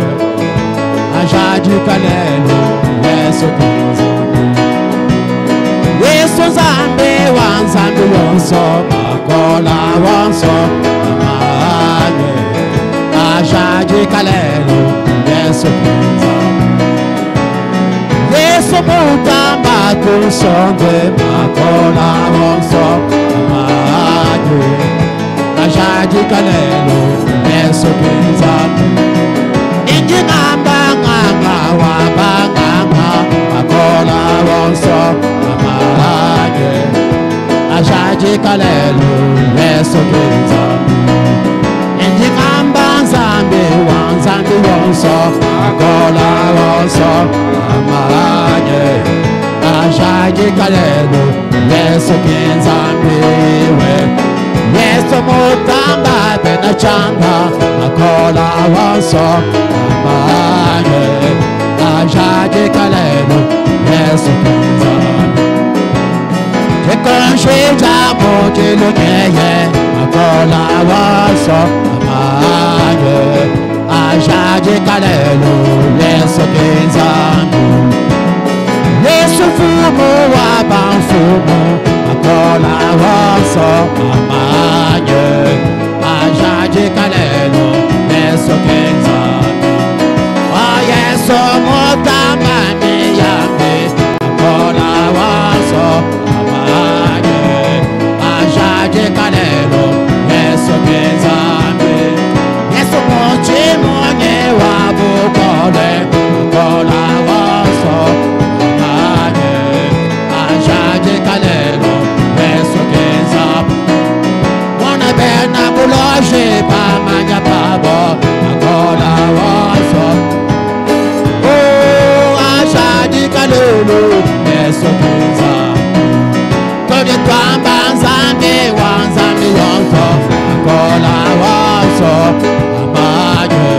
ajadi kalelo Yesu kinzambi Yesu zambi wanzambi wonso makola wonso amanye ajadi kalelo Yesu kinzambi Yesu mutamba kusonde makola wonso amanye ajadi kalelo Yesu kinzambi Injinamba nganga wabanganga makola wonso amanye ajadi kalelo Yesu kinzambi Injinamba nzambi wanzambi wonso makola wonso amanye ajadi kalelo Yesu kinzambi Yesu mutamba bena changa makola wonso amanye ajadi kalelo Yesu kinzambi Jekonshwe jamo jelonyeye makola wonso amanye ajadi kalelo Yesu kinzambi Yesu fumo wabanfumo makola wonso amanye ajadi kalelo Yesu kinzambi Yesu mutamba miyambi makola wonso amanye ajadi kalelo Yesu kinzambi Yesu muchimunye wabukole makola wonso amanye ajadi kalelo Yesu kinzambi Mwana bena buloje pamanya pabo makola wonso ajadi kalelo Yesu kinzambi Todi twamba nzambi wanzambi wonso makola wonso amanye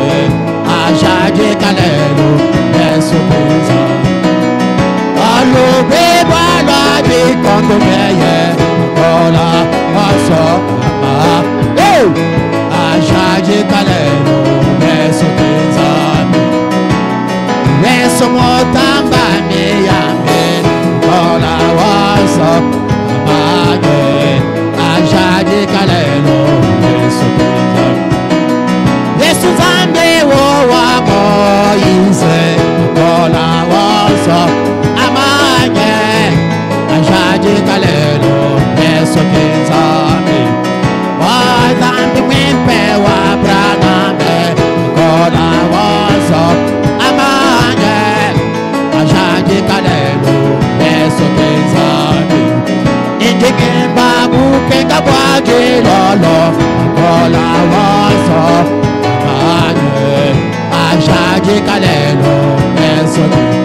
ajadi kalelo Yesu kinzambi Alube bwala bikondo meye makola wonso amanye ajadi kalelo Yesu kinzambi Yesu mutamba miyambi makola wonso amanye ajadi kalelo Yesu kinzambi Yesu zambi wowa moyize makola wonso amanye ajadi kalelo Yesu kinzambi Wazambi mwimpe wa braname makola wonso amanye ajadi kalelo Yesu kinzambi Indikimba bukenga bwagilolo makola wonso amanye ajadi kalelo Yesu kinzambi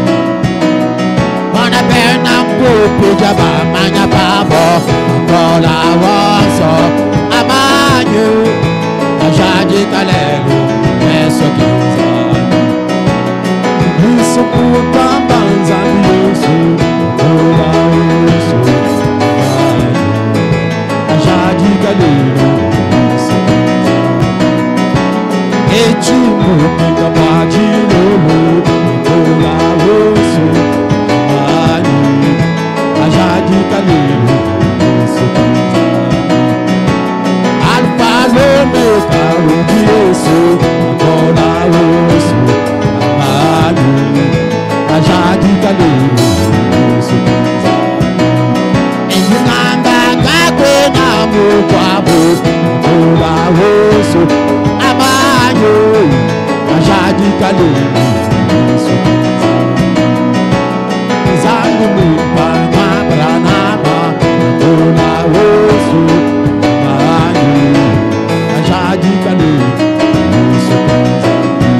Mwana bena mbupi jaba manya babo makola wonso amanye ajadi kalelo Yesu kinzambi Yesu mutamba nzambi Yesu makola wonso amanye ajadi kalelo Yesu kinzambi Echimu pinga bwagilolo makola wonso amanye ajadi kalelo Yesu kinzambi Alfa l'Omega ubi Yesu makola wonso amanye ajadi kalelo Yesu kinzambi Injinamba ngakwe namukwabo makola wonso amanye ajadi kalelo Yesu kinzambi Zangu mpa mabranama makola wonso amanye ajadi kalelo Yesu kinzambi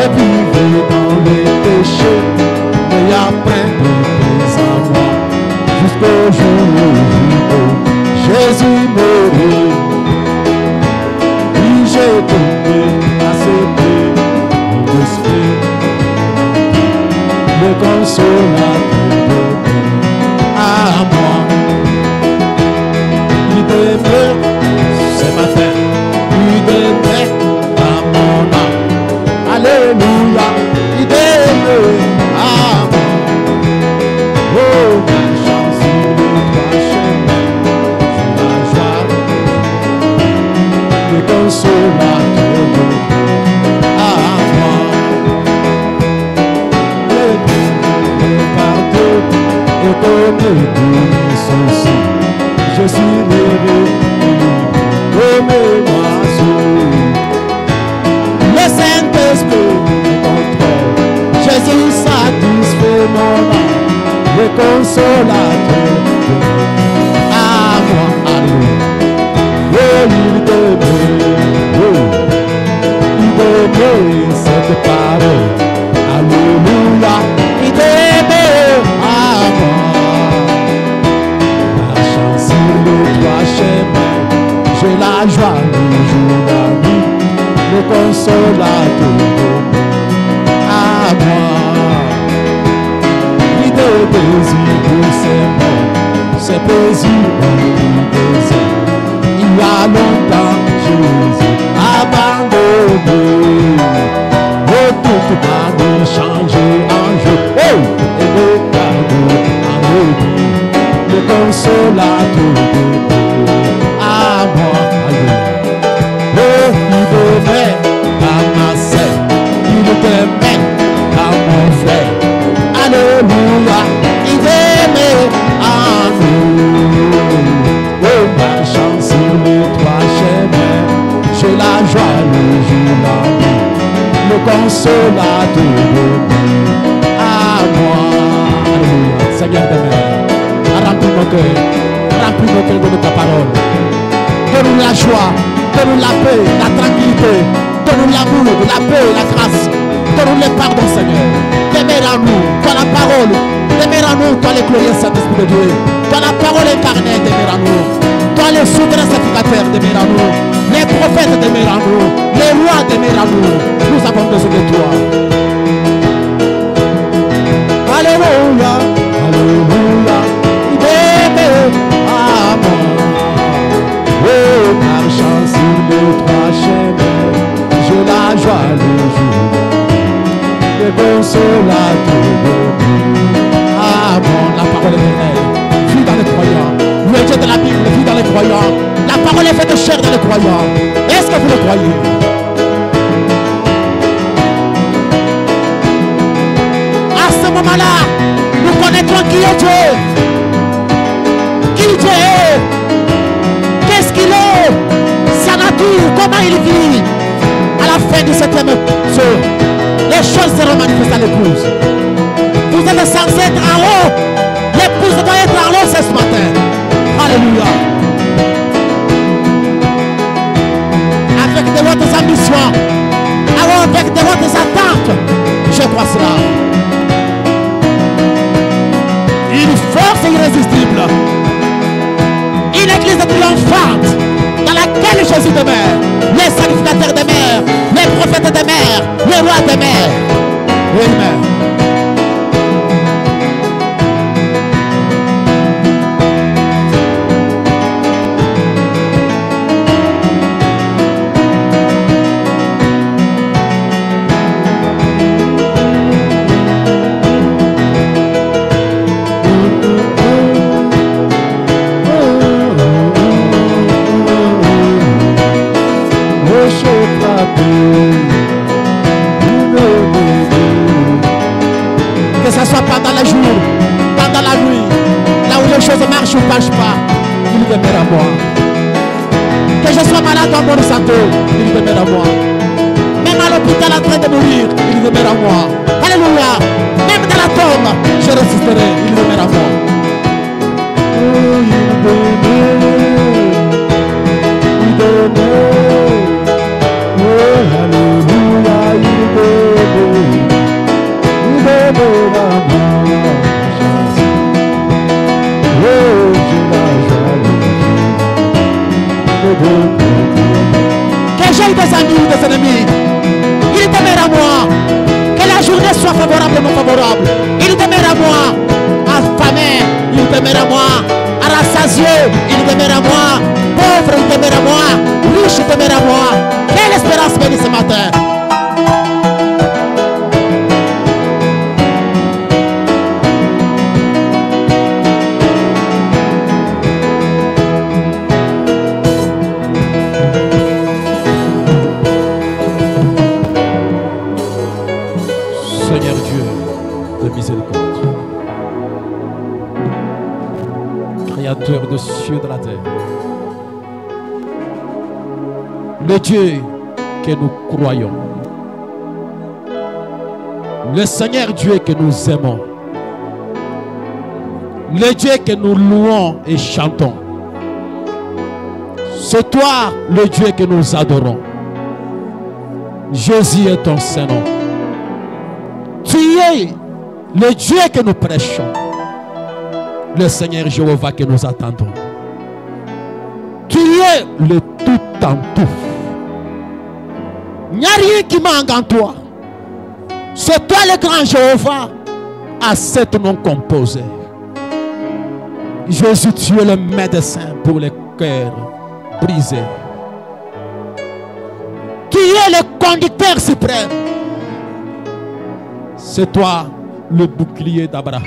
Je vivais dans les péchés, mais après de tes amours, jusqu'au jour où Jésus mourut. Oui, j'ai donné à ses pieds mon esprit, le consolateur à moi. Il demeure ce matin, il demeure à mon âme. Alléluia, il demeure à moi. Oh, ma chance, il est trois chemins, c'est la joie, le consolateur à moi. Le Dieu pardon et connaît tous mes soucis. Je suis libre, remets-moi sous. Le Saint-Esprit me contrôle. Jésus satisfait mon âme, le consolateur à moi, à lui. Oh, il demeure cette parole. Alléluia, il demeure à moi. Marchant sur les trois chemins, j'ai la joie le jour, la nuit, le consolateur à moi. Il te désire, c'est bon, c'est paisible, il y a longtemps, Jésus abandonné. Oh, toute ma vie changé en jeu. Oh, et le cadeau en revue, le consolateur à moi. Oh, il demeure à ma sœur, il demeure à mon frère. Alléluia, il demeure à nous. Oh, marchant sur les trois chemins, j'ai la joie le jour, la nuit, le consolateur à moi. Alléluia, Seigneur demeure, remplis nos cœurs de ta parole. Donne-nous la joie, donne-nous la paix, la tranquillité, donne-nous l'amour, la paix, la grâce, donne-nous le pardon, Seigneur. Demeure en nous, toi la parole, demeure en nous, toi le glorieux Saint-Esprit de Dieu, toi la parole incarnée, demeure en nous, toi le souverain sacrificateur, demeure en nous, les prophètes demeurent en nous, les rois demeurent en nous, nous avons besoin de toi. Alléluia, Alléluia, il demeure à moi. Oh, marchant sur les trois chemins, j'ai la joie le jour, le consolateur à moi. La parole éternelle, vis dans les croyants. Le Dieu de la Bible vit dans les croyants. La parole est faite chair dans les croyants. Est-ce que vous le croyez? À ce moment-là, nous connaîtrons qui est Dieu. Qui Dieu est. Qu'est-ce qu'il est. Sa nature, comment il vit. À la fin du 7e jour, les choses seront manifestées à l'épouse. Vous êtes censés être en haut. L'épouse doit être en haut ce matin. Alléluia. Avec de votre ambition, avec de votre attente, je crois cela. Une force irrésistible, une église triomphante dans laquelle Jésus demeure, les sacrificateurs demeurent, les prophètes demeurent, les rois demeurent. Amen. Que ce soit pendant le jour, pendant la nuit, là où les choses marchent ou ne marchent pas, il demeure à moi. Que je sois malade en bonne santé, il demeure à moi. Même à l'hôpital en train de mourir, il demeure à moi. Alléluia. Même dans la tombe, je résisterai, il demeure à moi. Oh, il demeure. Oh, alléluia, il demeure. déplorable. Il demeure à moi, affamé, il demeure à moi, rassasié, il demeure à moi, pauvre, il demeure à moi, riche, il demeure à moi. Quelle espérance bénie ce matin. Seigneur Dieu de miséricorde, Créateur des cieux et de la terre, le Dieu que nous croyons, le Seigneur Dieu que nous aimons, le Dieu que nous louons et chantons, c'est toi le Dieu que nous adorons. Jésus est ton Saint-Nom. Tu es le Dieu que nous prêchons, le Seigneur Jéhovah que nous attendons. Tu es le tout en tout. Il n'y a rien qui manque en toi. C'est toi le grand Jéhovah à sept noms composés. Jésus, tu es le médecin pour les cœurs brisés. Tu es le conducteur suprême. C'est toi le bouclier d'Abraham.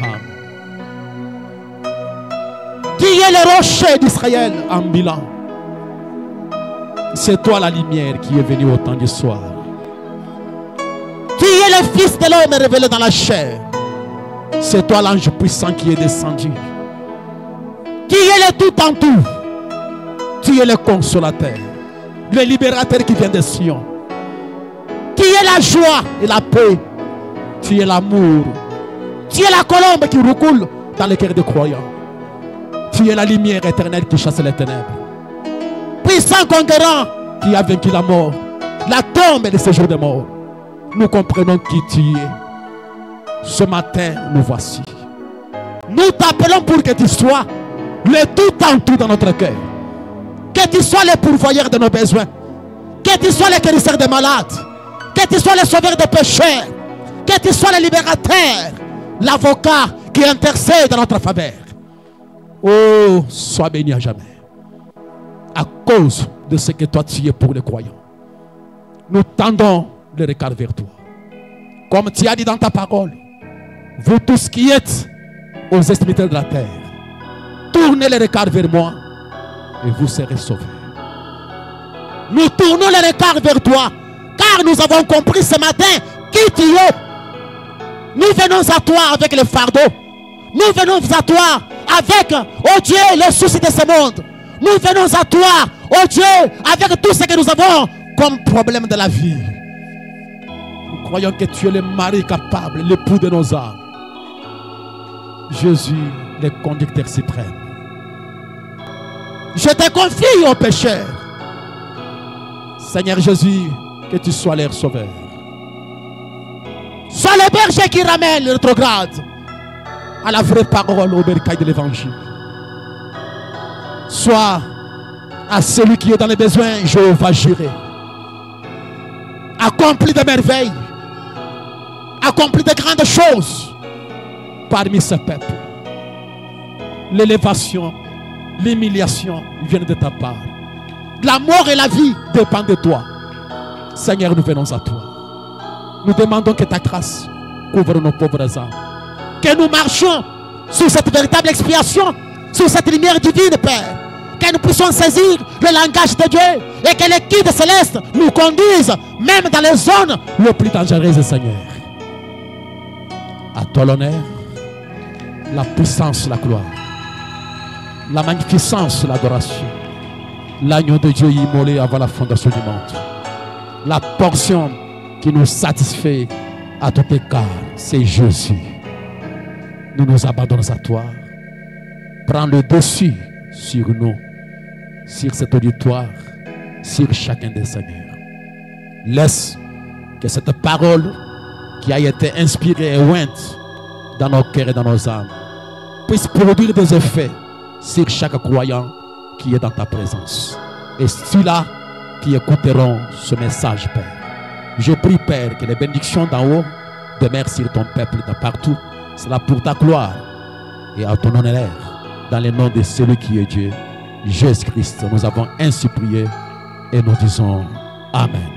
Tu es le rocher d'Israël en Milan. C'est toi la lumière qui est venue au temps du soir. Tu es le Fils de l'homme révélé dans la chair. C'est toi l'ange puissant qui est descendu. Tu es le tout en tout. Tu es le consolateur, le libérateur qui vient de Sion. Tu es la joie et la paix. Tu es l'amour. Tu es la colombe qui recoule dans le cœur des croyants. Tu es la lumière éternelle qui chasse les ténèbres. Puissant conquérant qui a vaincu la mort, la tombe et le séjour des morts. Nous comprenons qui tu es. Ce matin, nous voici. Nous t'appelons pour que tu sois le tout en tout dans notre cœur. Que tu sois le pourvoyeur de nos besoins. Que tu sois le guérisseur des malades. Que tu sois le sauveur des pécheurs. Que tu sois le libérateur, l'avocat qui intercède dans notre faveur. Oh, sois béni à jamais. À cause de ce que toi tu es pour les croyants. Nous tendons le regard vers toi. Comme tu as dit dans ta parole, vous tous qui êtes aux extrémités de la terre, tournez le regard vers moi et vous serez sauvés. Nous tournons le regard vers toi, car nous avons compris ce matin qui tu es. Nous venons à toi avec le fardeau. Nous venons à toi avec, oh Dieu, le souci de ce monde. Nous venons à toi, oh Dieu, avec tout ce que nous avons comme problème de la vie. Nous croyons que tu es le mari capable, l'époux de nos âmes. Jésus, le conducteur suprême. Je te confie aux pécheurs. Seigneur Jésus, que tu sois leur sauveur. Sois le berger qui ramène le rétrograde à la vraie parole, au bercail de l'évangile. Sois à celui qui est dans les besoins, Jéhovah Jireh. Accomplis de merveilles, accomplis de grandes choses parmi ce peuple. L'élévation, l'humiliation viennent de ta part. La mort et la vie dépendent de toi. Seigneur, nous venons à toi. Nous demandons que ta grâce couvre nos pauvres âmes. Que nous marchions sur cette véritable expiation, sur cette lumière divine, Père. Que nous puissions saisir le langage de Dieu et que les guides célestes nous conduisent même dans les zones les plus dangereuses, Seigneur. À toi l'honneur, la puissance, la gloire, la magnificence, l'adoration. L'agneau de Dieu immolé avant la fondation du monde. La portion qui nous satisfait à tout écart, c'est Jésus. Nous nous abandonnons à toi. Prends le dessus sur nous, sur cet auditoire, sur chacun des seigneurs. Laisse que cette parole qui a été inspirée et ointe dans nos cœurs et dans nos âmes puisse produire des effets sur chaque croyant qui est dans ta présence. Et ceux-là qui écouteront ce message, Père. Je prie, Père, que les bénédictions d'en haut demeure sur ton peuple de partout. C'est pour ta gloire et à ton honneur. Dans le nom de celui qui est Dieu, Jésus-Christ, nous avons ainsi prié et nous disons Amen.